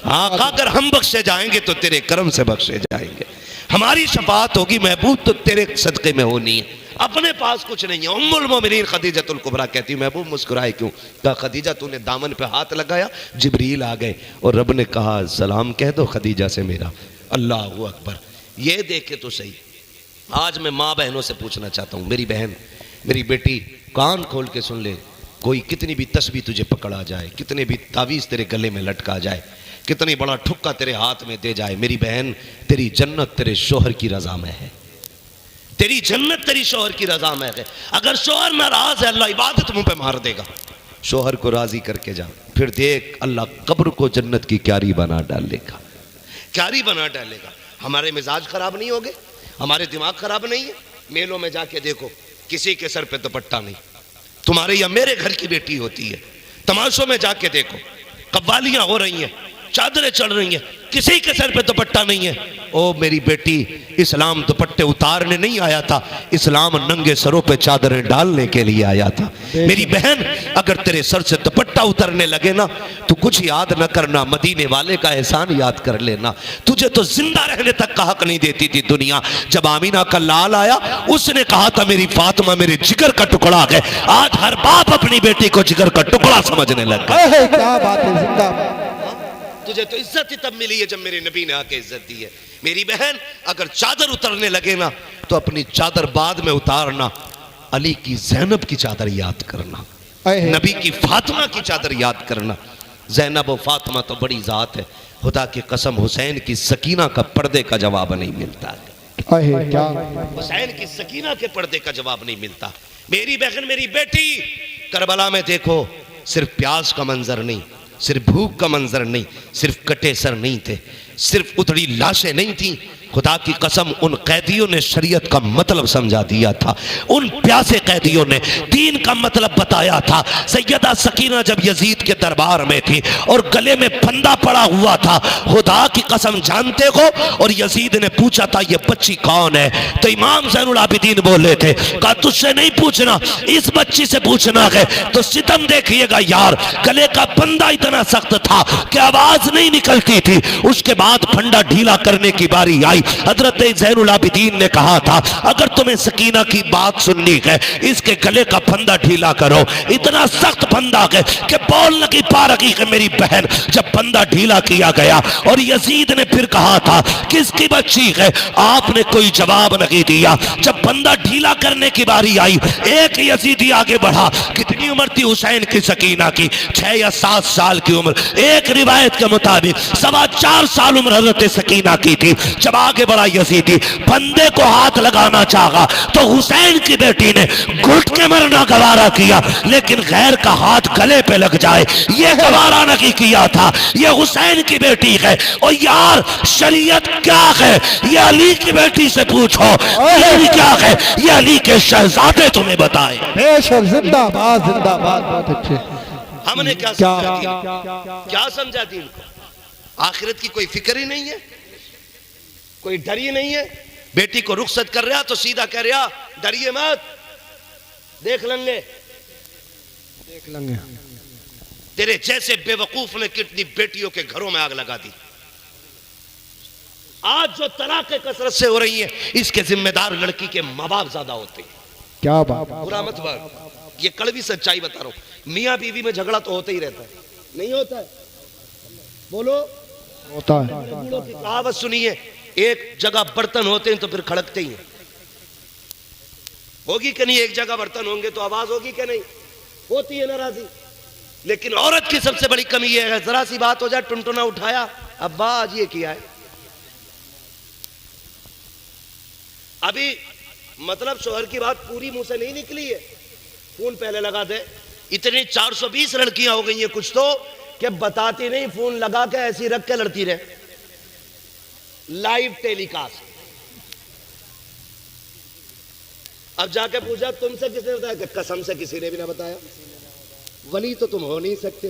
हाँ, अगर हम बख्शे जाएंगे तो तेरे करम से बख्शे जाएंगे, हमारी शफाअत होगी महबूब तो तेरे सदक़े में होनी है। अपने पास कुछ नहीं है। उम्मुल मोमिनीन खदीजतुल कुबरा कहती महबूब मुस्कुराए क्यों? कहा खदीजा तूने दामन पे हाथ लगाया, जिब्रील आ गए और रब ने कहा सलाम कह दो खदीजा से मेरा। अल्लाह अकबर। ये देखे तो सही। आज मैं माँ बहनों से पूछना चाहता हूँ, मेरी बहन मेरी बेटी कान खोल के सुन ले, कोई कितनी भी तस्बीह तुझे पकड़ा जाए, कितने भी तावीज़ तेरे गले में लटका जाए, कितनी बड़ा ठुक्का तेरे हाथ में दे जाए, मेरी बहन तेरी जन्नत तेरे शोहर की रजा में है। तेरी जन्नत तेरी शोहर की रजा में है। अगर शोहर नाराज है अल्लाह इबादत मुंह पे मार देगा। शोहर को राजी करके जा, फिर देख अल्लाह कब्र को जन्नत की क्यारी बना डालेगा, क्यारी बना डालेगा। हमारे मिजाज खराब नहीं हो गए, हमारे दिमाग खराब नहीं है। मेलों में जाके देखो किसी के सर पे दुपट्टा नहीं, तुम्हारे या मेरे घर की बेटी होती है। तमाशों में जाके देखो कव्वालियां हो रही हैं, चादरें चढ़ रही हैं, किसी के सर पे दुपट्टा नहीं है। ओ मेरी बेटी, इस्लाम दुपट्टे उतारने नहीं आया था, इस्लाम नंगे सरों पे चादरें डालने के लिए आया था। मेरी बहन अगर तेरे सर से दुपट्टा उतरने लगे ना तो कुछ याद न करना, मदीने वाले का एहसान याद कर लेना। तुझे तो जिंदा रहने तक का हक नहीं देती थी दुनिया। जब आमीना का लाल आया उसने कहा था मेरी फातिमा मेरे जिगर का टुकड़ा है। आज हर बाप अपनी बेटी को जिगर का टुकड़ा समझने लग गया। क्या बात है, जिंदाबाद। तुझे तो इज्जत ही तब मिली है जब मेरे नबी ने आके इज्जत दी है। मेरी बहन अगर चादर उतरने लगे ना तो अपनी चादर बाद में उतारना, अली की ज़ैनब की चादर याद करना, नबी की फातिमा की चादर याद करना। ज़ैनब और फातिमा तो बड़ी जात है, खुदा की कसम हुसैन की सकीना का पर्दे का जवाब नहीं मिलता है। हुसैन की सकीना के पर्दे का जवाब नहीं मिलता। मेरी बहन मेरी बेटी, करबला में देखो सिर्फ प्यास का मंजर नहीं, सिर्फ भूख का मंजर नहीं, सिर्फ कटे सर नहीं थे, सिर्फ उतड़ी लाशें नहीं थी। खुदा की कसम उन कैदियों ने शरीयत का मतलब समझा दिया था, उन प्यासे कैदियों ने दीन का मतलब बताया था। सैयदा सकीना जब यजीद के दरबार में थी और गले में फंदा पड़ा हुआ था, खुदा की कसम जानते हो, और यजीद ने पूछा था ये बच्ची कौन है, तो इमाम ज़ैनुल आबिदीन बोले थे, कहा तुझसे नहीं पूछना, इस बच्ची से पूछना है। तो सितम देखिएगा यार, गले का फंदा इतना सख्त था कि आवाज नहीं निकलती थी। उसके बाद फंदा ढीला करने की बारी आई। हजरत ज़ैनुल आबिदीन ने कहा था अगर तुम्हें सकीना की बात सुननी है इसके गले का फंदा ढीला करो। इतना सख्त फंदा है कि बोल नहीं पा रही है मेरी बहन। जब फंदा ढीला किया गया और यजीद ने फिर कहा था किसकी बच्ची है, आपने कोई जवाब नहीं दिया। जब फंदा ढीला करने की बारी आई, एक यजीदी आगे बढ़ा। कितनी उम्र थी हुसैन की सकीना की? 6 या 7 साल की उम्र। एक रिवायत के मुताबिक 4.25 साल उम्र हजरत सकीना की थी। जब आगे बड़ा यजीदी फंदे को हाथ लगाना चाहा तो हुसैन की बेटी ने घुट के मरना गवारा किया, लेकिन गैर का हाथ गले पे लग जाए ये गवारा नहीं किया था। ये हुसैन की बेटी है। और यार शरीयत क्या है ये अली की बेटी से पूछो, ये क्या है ये अली के शहजादे तुम्हें बताए। बेशक, जिंदाबाद जिंदाबाद। बहुत अच्छे। हमने क्या समझा दीन? क्या समझा दीन को? आखिरत की कोई फिक्र ही नहीं है, कोई डर ही नहीं है। बेटी को रुखसत कर रहा तो सीधा कह रहा डरिए मत, देख लेंगे देख लेंगे। तेरे जैसे बेवकूफ ने कितनी बेटियों के घरों में आग लगा दी। आज जो तलाक़ें कसरत से हो रही है इसके जिम्मेदार लड़की के माँ बाप ज्यादा होते हैं। क्या बात। बुरा मत बात, ये कड़वी सच्चाई बता रहा हूं। मियाँ बीवी में झगड़ा तो होता ही रहता है, नहीं होता है? बोलो। होता है। बूढ़ों की कहावत सुनिए, एक जगह बर्तन होते हैं तो फिर खड़कते ही हैं। होगी कि नहीं? एक जगह बर्तन होंगे तो आवाज होगी कि नहीं? होती है नाराजी। लेकिन औरत की सबसे बड़ी कमी यह है, जरा सी बात हो जाए टुनटुना उठाया, अब्बा आज ये किया है। अभी मतलब शोहर की बात पूरी मुंह से नहीं निकली है, फोन पहले लगा दे। इतनी 420 लड़कियां हो गई हैं कुछ तो कि बताती नहीं, फोन लगा के ऐसी रख के लड़ती रहे, लाइव टेलीकास्ट। अब जाके पूछा तुमसे किसने बताया, कि कसम से किसी ने भी ना बताया, वली तो तुम हो नहीं सकते,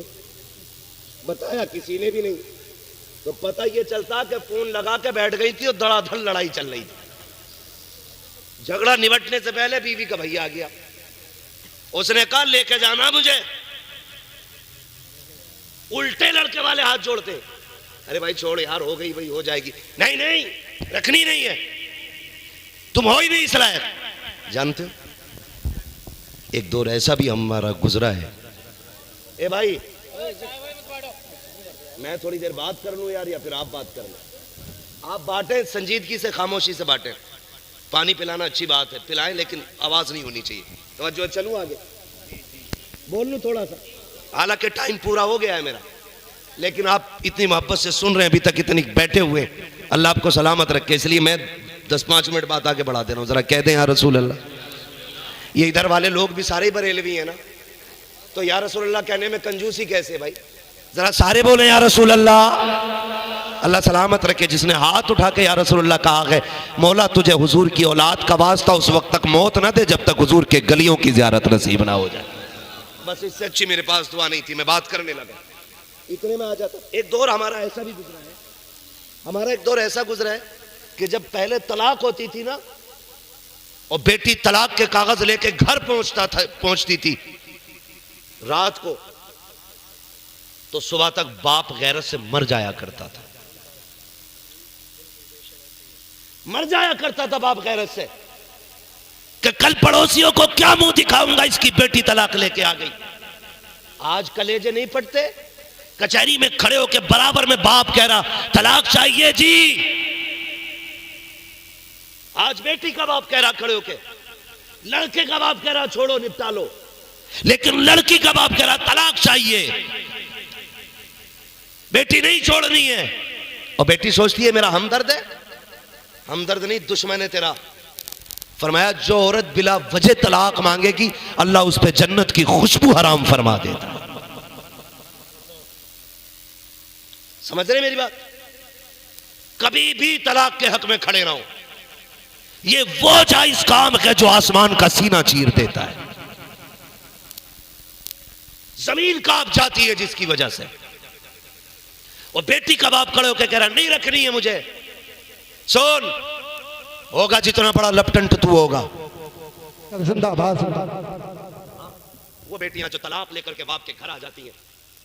बताया किसी ने भी नहीं। तो पता ये चलता कि फोन लगा के बैठ गई थी और धड़ाधड़ लड़ाई चल रही थी। झगड़ा निपटने से पहले बीवी का भैया आ गया, उसने कहा लेके जाना मुझे। उल्टे लड़के वाले हाथ जोड़ते, अरे भाई छोड़ यार, हो गई भाई, हो जाएगी। नहीं नहीं, रखनी नहीं है, तुम हो ही नहीं इस लायक। जानते हो एक दौर ऐसा भी हमारा गुजरा है। ए भाई मैं थोड़ी देर बात कर लूं यार, या फिर आप बात कर लो। आप बांटें संजीदगी से, खामोशी से बांटें। पानी पिलाना अच्छी बात है, पिलाएं, लेकिन आवाज नहीं होनी चाहिए। तो जो चलूं आगे, बोल लूं थोड़ा सा, हालांकि टाइम पूरा हो गया है मेरा, लेकिन आप इतनी मोहब्बत से सुन रहे हैं, अभी तक इतनी बैठे हुए, अल्लाह आपको सलामत रखे। इसलिए मैं 10-5 मिनट बात आगे बढ़ा दे रहा हूँ। जरा कह दें या रसूल अल्लाह। ये इधर वाले लोग भी सारे बरेलवी हैं ना, तो या रसूल अल्लाह कहने में कंजूसी कैसे भाई? जरा सारे बोले या रसूल अल्लाह। अल्लाह सलामत रखे। जिसने हाथ उठा के या रसूल अल्लाह कहा है, मौला तुझे हुजूर की औलाद का वास्ता उस वक्त तक मौत ना दे जब तक हुजूर के गलियों की ज़ियारत नसीब ना हो जाए। बस इससे अच्छी मेरे पास दुआ नहीं थी, मैं बात करने लगा, इतने में आ जाता। एक दौर हमारा ऐसा भी गुजरा है, हमारा एक दौर ऐसा गुजरा है कि जब पहले तलाक होती थी ना, और बेटी तलाक के कागज लेके घर पहुंचती थी रात को, तो सुबह तक बाप गैरत से मर जाया करता था, मर जाया करता था बाप गैरत से, कि कल पड़ोसियों को क्या मुंह दिखाऊंगा, इसकी बेटी तलाक लेके आ गई। आज कलेजे नहीं पड़ते, कचहरी में खड़े होके बराबर में बाप कह रहा तलाक चाहिए जी। आज बेटी का बाप कह रहा खड़े होके, लड़के का बाप कह रहा छोड़ो निपटा लो, लेकिन लड़की का बाप कह रहा तलाक चाहिए, बेटी नहीं छोड़नी है। और बेटी सोचती है मेरा हमदर्द है, हमदर्द नहीं दुश्मन है तेरा। फरमाया जो औरत बिला वजह तलाक मांगेगी अल्लाह उस पर जन्नत की खुशबू हराम फरमा देता। समझ रहे मेरी बात? कभी भी तलाक के हक में खड़े रहो, ये वो जायज काम है जो आसमान का सीना चीर देता है, जमीन कांप जाती है जिसकी वजह से। और बेटी का बाप खड़े होकर कह रहा नहीं रखनी है मुझे, सुन होगा जितना बड़ा लपटंट तू होगा। जिंदाबाद। वो बेटियां जो तलाक लेकर के बाप के घर आ जाती हैं,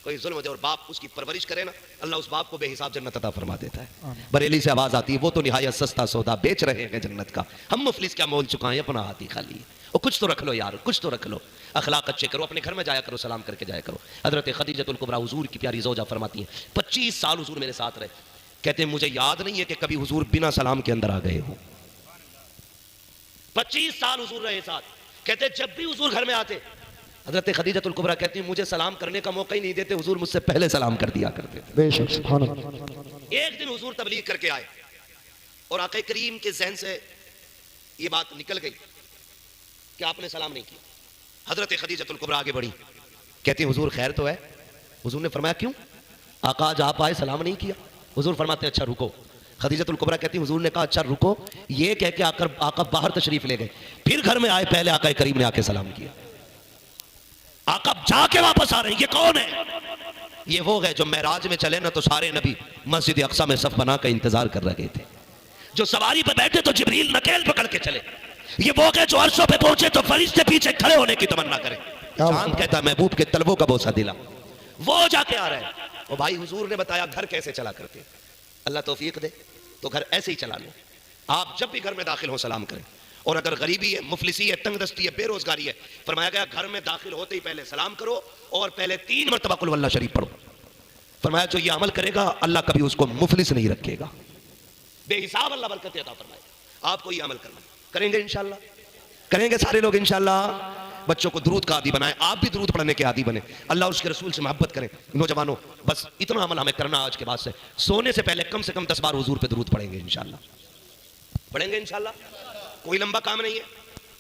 कोई जुल्म हो जाए और बाप उसकी परवरिश करे ना, अल्लाह उस बाप को बेहिसाब जन्नत अता फरमा देता है। बरेली से आवाज आती है वो तो निहायत सस्ता सौदा बेच रहे हैं जन्नत का, हम मुफलिस क्या मोल चुकाएं अपना हाथ ही खाली। और कुछ तो रख लो यार, कुछ तो रख लो, अखलाक अच्छे करो, अपने घर में जाया करो, सलाम करके जाया करो। हजरत खदीजतुल कुबरा हुजूर की प्यारी ज़ौजा फरमाती हैं 25 साल हुजूर मेरे साथ रहे, कहते हैं मुझे याद नहीं है कि कभी हुजूर बिना सलाम के अंदर आ गए हो। 25 साल हुजूर रहे साथ, कहते जब भी हुजूर घर में आते हजरत खदीजतुल कुबरा कहती मुझे सलाम करने का मौका ही नहीं देते, हुजूर मुझसे पहले सलाम कर दिया करते थे। बेशक सुभान अल्लाह। एक दिन हुजूर तबलीग करके आए और आक़ा करीम के ज़हन से ये बात निकल गई कि आपने सलाम नहीं किया। हजरत खदीजतुल कुबरा आगे बढ़ी, कहती हुजूर खैर तो है। हुजूर ने फरमाया क्यों? आका आज आप आए सलाम नहीं किया। हुजूर फरमाते अच्छा रुको। खदीजतुल कुबरा कहती हुजूर ने कहा अच्छा रुको, ये कह के आकर आका बाहर तशरीफ ले गए, फिर घर में आए, पहले आका करीम ने आके सलाम किया। आका जाके वापस आ रहे हैं, ये कौन है? ये वो है जो महराज में चले ना तो सारे नबी मस्जिद अक्सा में सफ बना कर इंतजार कर रहे थे, जो सवारी पे बैठे तो जिब्रील नकेल पकड़ के चले, ये वो है जो अर्शों पे पहुंचे तो फरिश्ते पीछे खड़े होने की तमन्ना करें। चांद कहता महबूब के तलबों का बोसा दिला, वो जाके आ रहे हैं। और भाई हुजूर ने बताया घर कैसे चला करते, अल्लाह तौफीक दे तो घर ऐसे ही चला लो। आप जब भी घर में दाखिल हो सलाम करें, और अगर गरीबी है, मुफलिसी है, तंगदस्ती है, बेरोजगारी है, फरमाया गया घर में दाखिल होते ही पहले सलाम करो और पहले 3 मरतबा कुल वल्लाह शरीफ पढ़ो। फरमाया जो ये अमल करेगा अल्लाह कभी उसको मुफलिस नहीं रखेगा, बेहिसाब अल्लाह बरकत अता फरमाएगा। आपको ये अमल करना, करेंगे इंशाल्लाह, करेंगे सारे लोग इंशाल्लाह। बच्चों को दुरूद का आदी बनाएं, आप भी दुरूद पढ़ने के आदी बने, अल्लाह और उसके रसूल से मोहब्बत करें। नौजवानों बस इतना अमल हमें करना आज के बाद से, सोने से पहले कम से कम 10 बार हुजूर पे दुरूद पढ़ेंगे इंशाल्लाह, पढ़ेंगे इंशाल्लाह। कोई लंबा काम नहीं है,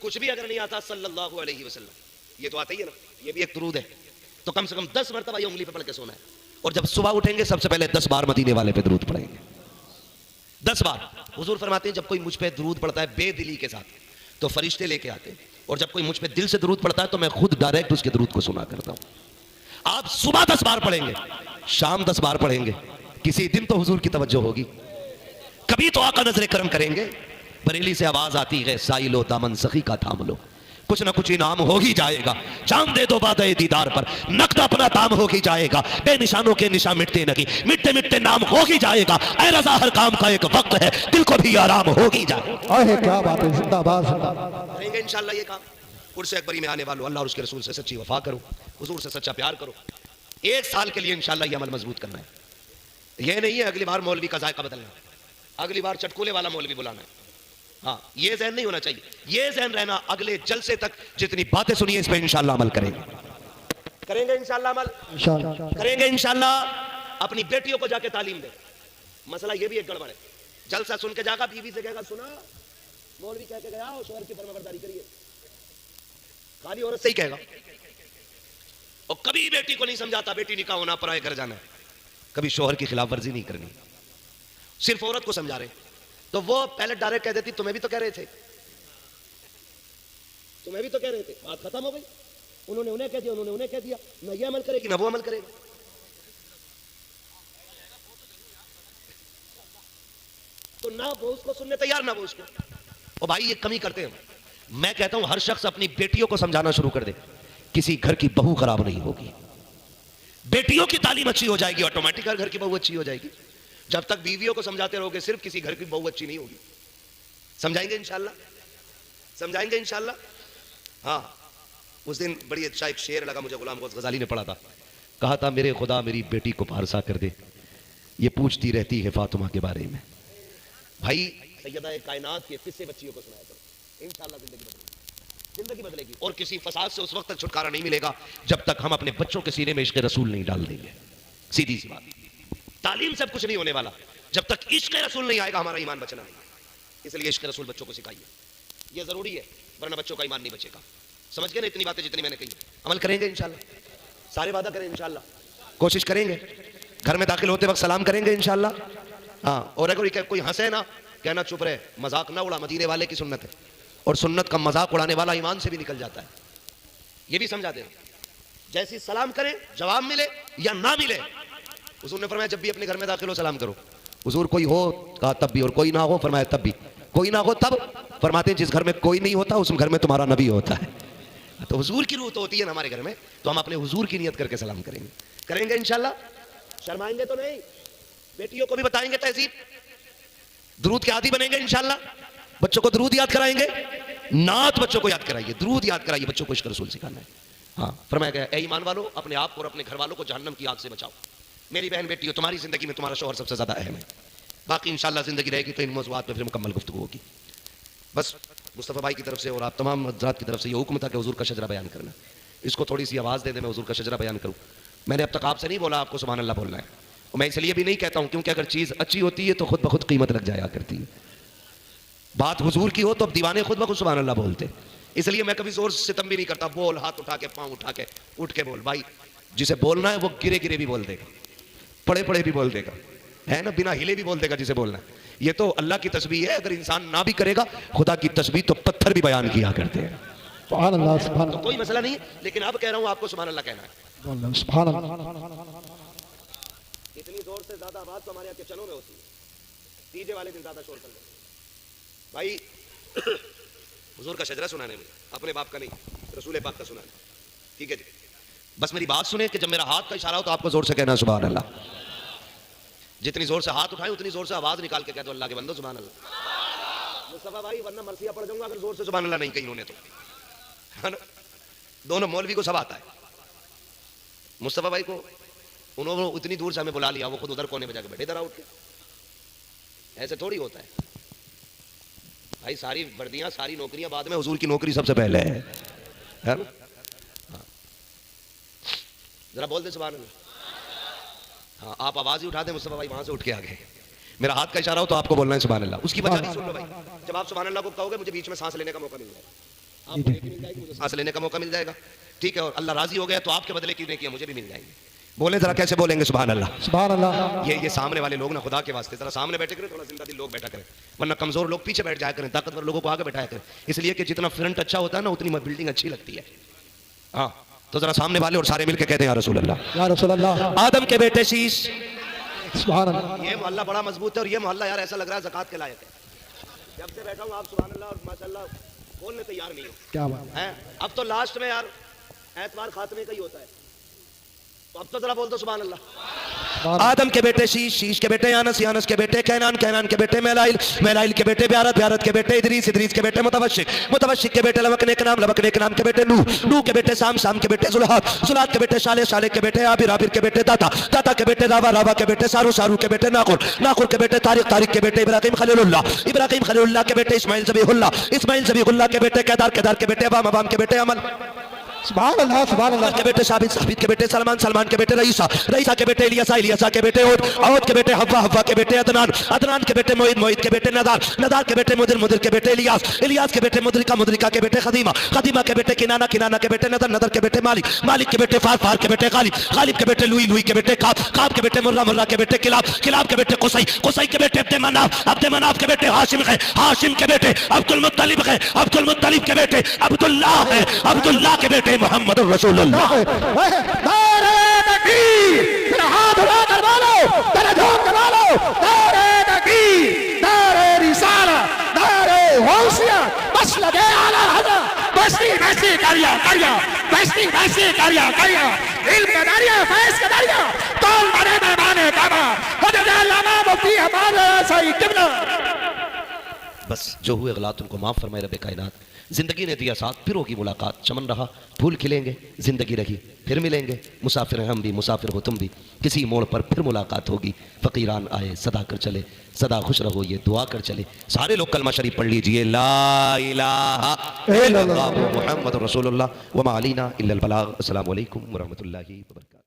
कुछ भी अगर नहीं आता सल्लल्लाहु अलैहि वसल्लम, ये तो आता ही है ना, ये भी एक दुरूद है, तो कम से कम 10 मरतबा ये उंगली पे पढ़ के सोना है। और जब सुबह उठेंगे सबसे पहले 10 बार मदीने वाले पे दुरूद पढ़ेंगे, 10 बार। हुजूर फरमाते हैं जब कोई मुझ पे दुरूद पढ़ता है बेदिली के साथ तो फरिश्ते लेके आते हैं, और जब कोई मुझ पे दिल से दुरूद पढ़ता है तो मैं खुद डायरेक्ट उसके दुरूद को सुना करता हूं। आप सुबह 10 बार पढ़ेंगे, शाम 10 बार पढ़ेंगे, किसी दिन तो हुजूर की तवज्जो होगी, कभी तो आका नजरे करम करेंगे। बरेली से आवाज आती है साइलो दामन सखी का थाम लो, कुछ ना कुछ इनाम हो ही जाएगा, चांद दे दो बादे दीदार पर, नकद अपना दाम हो ही जाएगा, बेनिशानों के निशान मिटते नहीं, मिटते मिटते नाम हो ही जाएगा, ऐ रज़ा हर काम का एक वक्त है, दिल को भी आराम हो ही जाएगा। आहे क्या बात है, जिंदाबाद जिंदाबाद। करेंगे इंशाल्लाह ये काम। उर्स अकबरी में आने वालों, अल्लाह और उसके रसूल से सच्ची वफा करो, हुजूर से सच्चा प्यार करो। 1 साल के लिए इंशाल्लाह ये अमल मजबूत करना है। ये नहीं है अगली बार मौलवी का जायका बदलना, अगली बार चटकुले वाला मौलवी बुलाना है। हाँ, ये ज़हन नहीं होना चाहिए, ये ज़हन रहना अगले जलसे तक जितनी बातें सुनिए इस पे इंशाल्लाह अमल करेंगे, करेंगे इंशाल्लाह अमल, इंशाल्लाह करेंगे इंशाल्लाह। अपनी बेटियों को जाके तालीम दे। मसला ये भी एक गड़बड़ है, जलसा सुन के जागा, बीवी से कहेगा सुना मौलवी कह के गया शोहर की फरमाबरदारी करिए, खाली औरत से ही कहेगा, और कभी बेटी को नहीं समझाता बेटी निकाह होना पराए घर जाना है, कभी शोहर की खिलाफ वर्जी नहीं करनी, सिर्फ औरत को समझा रहे। तो वो पहले डायरेक्ट कह देती तुम्हें भी तो कह रहे थे, तुम्हें भी तो कह रहे थे, बात खत्म हो गई। उन्होंने उन्हें कह दिया, उन्होंने उन्हें कह दिया, न ये अमल करेगी न वो अमल करेगा। तो ना वो उसको सुनने तैयार ना वो उसको। और भाई ये कमी करते हैं। मैं कहता हूं हर शख्स अपनी बेटियों को समझाना शुरू कर दे, किसी घर की बहू खराब नहीं होगी, बेटियों की तालीम अच्छी हो जाएगी, ऑटोमेटिक हर घर की बहू अच्छी हो जाएगी। जब तक बीवियों को समझाते रहोगे सिर्फ किसी घर की बहू अच्छी नहीं होगी। समझाएंगे इंशाल्लाह, समझाएंगे इंशाल्लाह। हाँ, उस दिन बड़ी अच्छा एक शेर लगा मुझे, गुलाम गौस गजाली ने पढ़ा था, कहा था मेरे खुदा मेरी बेटी को पारसा कर दे, ये पूछती रहती है फातिमा के बारे में। भाई सैयदा कायनात के किस्से बच्चियों को सुनाया करो, इंशाल्लाह जिंदगी बदलेगी। और किसी फसाद से उस वक्त तक छुटकारा नहीं मिलेगा जब तक हम अपने बच्चों के सीने में इश्क रसूल नहीं डाल देंगे। सीधी सी बात, तालीम सब कुछ नहीं होने वाला जब तक इश्क रसूल नहीं आएगा, हमारा ईमान बचना नहीं। इसलिए इश्क रसूल बच्चों को सिखाइए, यह जरूरी है, वरना बच्चों का ईमान नहीं बचेगा। समझ गए ना इतनी बातें जितनी मैंने कही, अमल करेंगे इंशाल्लाह, सारे वादा करें इंशाल्लाह, कोशिश करेंगे, घर में दाखिल होते वक्त सलाम करेंगे इंशाल्लाह। हाँ, और अगर कोई हंसे ना, कहना चुप रहे, मजाक ना उड़ा, मदीने वाले की सुन्नत है, और सुन्नत का मजाक उड़ाने वाला ईमान से भी निकल जाता है। ये भी समझा दें, जैसी सलाम करें जवाब मिले या ना मिले, हुजूर ने फरमाया जब भी अपने घर में दाखिल हो सलाम करो। हुजूर कोई हो कहा तब भी, और कोई ना हो फरमाया तब भी, कोई ना हो तब फरमाते हैं जिस घर में कोई नहीं होता उस घर में तुम्हारा नबी होता है। तो हुजूर की रूह तो होती है ना हमारे घर में, तो हम अपने हुजूर की नियत करके सलाम करेंगे, करेंगे इंशाल्लाह, शर्माएंगे तो नहीं। बेटियों को भी बताएंगे तहजीब, दुरूद के आदी बनेंगे इंशाल्लाह, बच्चों को दुरूद याद कराएंगे, नात बच्चों को याद कराइए, दुरूद याद कराइए, बच्चों को इश्क रसूल सिखाना है। हाँ, फरमाया गया ए ईमान वालों अपने आप और अपने घर वालों को जहन्नम की आग से बचाओ। मेरी बहन बेटी हो, तुम्हारी जिंदगी में तुम्हारा शौहर सबसे ज्यादा अहम है, बाकी इंशाल्लाह जिंदगी रहेगी तो इन मौज़ूआत पे फिर मुकम्मल गुफ्तगू होगी। बस मुस्तफ़ा भाई की तरफ से और आप तमाम हज़रात की तरफ से ये हुक्म था कि हुजूर का शजरा बयान करना, इसको थोड़ी सी आवाज़ दे दे, मैं हुजूर का शजरा बयान करूँ। मैंने अब तक आपसे नहीं बोला, आपको सुभान अल्लाह बोलना है, और मैं इसलिए भी नहीं कहता हूँ क्योंकि अगर चीज़ अच्छी होती है तो खुद ब खुद कीमत लग जाया करती है। बात हुजूर की हो तो अब दीवाने खुद ब खुद सुभान अल्लाह बोलते, इसलिए मैं कभी जोर सितम भी नहीं करता, बोल हाथ उठा के, पाँव उठा के, उठ के बोल। भाई जिसे बोलना है वो गिरे गिरे भी बोल देगा, पड़े पड़े भी बोल देगा, है ना, बिना हिले भी बोल देगा जिसे बोलना है। ये तो अल्लाह की तस्बीह है, अगर इंसान ना भी करेगा खुदा की तस्बीह तो पत्थर भी बयान किया करते हैं। सुभान अल्लाह, सुभान तो कोई मसला नहीं है, लेकिन अब कह रहा हूं आपको सुभान अल्लाह कहना है। अल्लाह, सुभान अल्लाह। इतनी जोर से ज्यादा आवाज तो हमारे यहाँ किचनों में होती है, डीजे वाले दिन ज्यादा शोर कर देते भाई। हुजूर का शजरा सुनाने में, अपने बाप का नहीं, रसूल पाक का सुनाने, ठीक है जी। बस मेरी बात सुने कि जब मेरा हाथ का इशारा हो तो आपको जोर से कहना सुभान अल्लाह। जितनी जोर से हाथ उठाए उतनी जोर से आवाज निकाल के कह दो अल्लाह के बंदो सुभान अल्लाह। मुस्तफा भाई वरना मरसिया पड़ जाऊंगा अगर जोर से सुभान अल्लाह नहीं कही उन्होंने तो, है ना। दोनों मौलवी को सब आता है, मुस्तफा भाई को उन्होंने उतनी दूर से हमें बुला लिया, वो खुद उधर कोने में जाकर बैठे, इधर उठ के, ऐसे थोड़ी होता है भाई। सारी वर्दियां सारी नौकरियां बाद में, हुजूर की नौकरी सबसे पहले है। है ना? हाँ। जरा बोल दे सुभान अल्लाह। हाँ, आप आवाज ही उठा दें मुस्तफा भाई, वहां से उठ के आ गए। मेरा हाथ का इशारा हो तो आपको बोलना है सुभान अल्लाह। उसकी वजह भी सुन लो भाई, जब आप सुभान अल्लाह को कहोगे मुझे बीच में सांस लेने का मौका मिल जाएगा, आपको नेकी मिल जाएगी, मुझे सांस लेने का मौका मिल जाएगा, ठीक है। और अल्लाह राजी हो गया तो आपके बदले की नेकियां मुझे भी मिल जाएंगी। बोले जरा कैसे बोलेंगे सुभान अल्लाह? सुभान अल्लाह। ये सामने वाले लोग ना खुदा के वास्ते जरा सामने बैठे करें, थोड़ा जिंदा दिल लोग बैठा करें, वरना कमजोर लोग पीछे बैठ जाया करें, ताकतवर लोगों को आगे बैठाया करें, इसलिए कि जितना फ्रंट अच्छा होता है ना उतनी बिल्डिंग अच्छी लगती है। हाँ, तो जरा सामने वाले और सारे मिलकर कहते हैं या रसूल अल्लाह। या रसूल अल्लाह। आदम के बेटे शीश। सुभान अल्लाह। ये मोहल्ला बड़ा मजबूत है और ये मोहल्ला यार ऐसा लग रहा है ज़कात के लायक है। जब से बैठा हूँ आप सुभान अल्लाह और माशाल्लाह बोलने तैयार नहीं हो। क्या बात है? अब तो लास्ट में यार एतवार खात्मे का ही होता है, तो अब तो जरा बोल दो सुभान अल्लाह। आदम के बेटे शीश, शीश के बेटे यानस, यानस के बेटे कैनान, कैनान के बेटे मेलाइल, मेलाइल के बेटे ब्यारत, ब्यारत के बेटे इदरीस, इदरीस के बेटे मुतवशिक, मुतवशिक के बेटे लवक नेक नाम, लवक नेक नाम के बेटे नूह, नूह के बेटे साम, साम के बेटे जुलहात, जुलहात के बेटे शाले, शाले के बेटे आबिर, आबिर के बेटे दाता, दाता के बेटे रावा, रावा के बेटे सारू, सारू के बेटे नाकुर, नाकुर के बेटे तारिक, तारिक के बेटे इब्राहिम खलीलुल्लाह, इब्राहिम खलीलुल्लाह के बेटे इस्माइल ज़बीहुल्लाह, इस्माइल ज़बीहुल्लाह के बेटे केदार, केदार के बेटे अबाम, अबाम के बेटे अमल, सुभान अल्लाह। सुभान अल्लाह के बेटे साबित, साबित के बेटे सलमान, सलमान के बेटे रईसा, रईसा के बेटे इलियासा, इलियासा के बेटे औद, औद के बेटे हव्वा, हव्वा के बेटे अदनान, अदनान के बेटे मोइद, मोइद के बेटे नदार, नदार के बेटे मुदिर, मुदिर के बेटे इलियास, इलियास के बेटे मुद्रिका, मुद्रिका के बेटे खदीमा, खदीमा के बेटे किनाना, किनाना के बेटे नदर, नदर के बेटे मालिक, मालिक के बेटे फार, फार के बेटे गालिब, गालिब के बेटे लुई, लुई के बेटे काब, काब के बेटे मुर्रा, मुर्रा के बेटे किलाब, किलाब के बेटे कुसई, कुसई के बेटे अब्दे मनाफ, अब्दे मनाफ के बेटे हाशिम है, हाशिम के बेटे अब्दुल मुत्तलिब है, अब्दुल मुत्तलिब के बेटे अब्दुल्लाह है, अब्दुल्लाह के बेटे मोहम्मद रसूल अल्लाह। नारे तकबीर, तेरा हाथ उठा कर बोलो, तेरा झोंक कर बोलो, नारे तकबीर, नारे रिसाला, नारे गौसिया, बस लगे आला हज़रत, बस्ती बस्ती करिया, करिया, बस्ती बस्ती करिया, करिया, इल्म का दरिया, फैज़ का दरिया, कौन बने मेहमाने काबा, हज़रत अल्लामा मुफ्ती हमारा सही किबला। बस जो हुए गलत उनको माफ़ फरमाए रब कायनात। जिंदगी ने दिया साथ, फिर होगी मुलाकात, चमन रहा फूल खिलेंगे, जिंदगी रही फिर मिलेंगे, मुसाफिर हैं हम भी, मुसाफिर हो तुम भी, किसी मोड़ पर फिर मुलाकात होगी। फ़कीरान आए सदा कर चले, सदा खुश रहो ये दुआ कर चले। सारे लोग कलमा शरीफ पढ़ लीजिए, ला इलाहा इल्लल्लाह मुहम्मदुर रसूलुल्लाह व मा अलैना इल्लल बलाग। अस्सलामु अलैकुम व रहमतुल्लाहि व बरकातहू।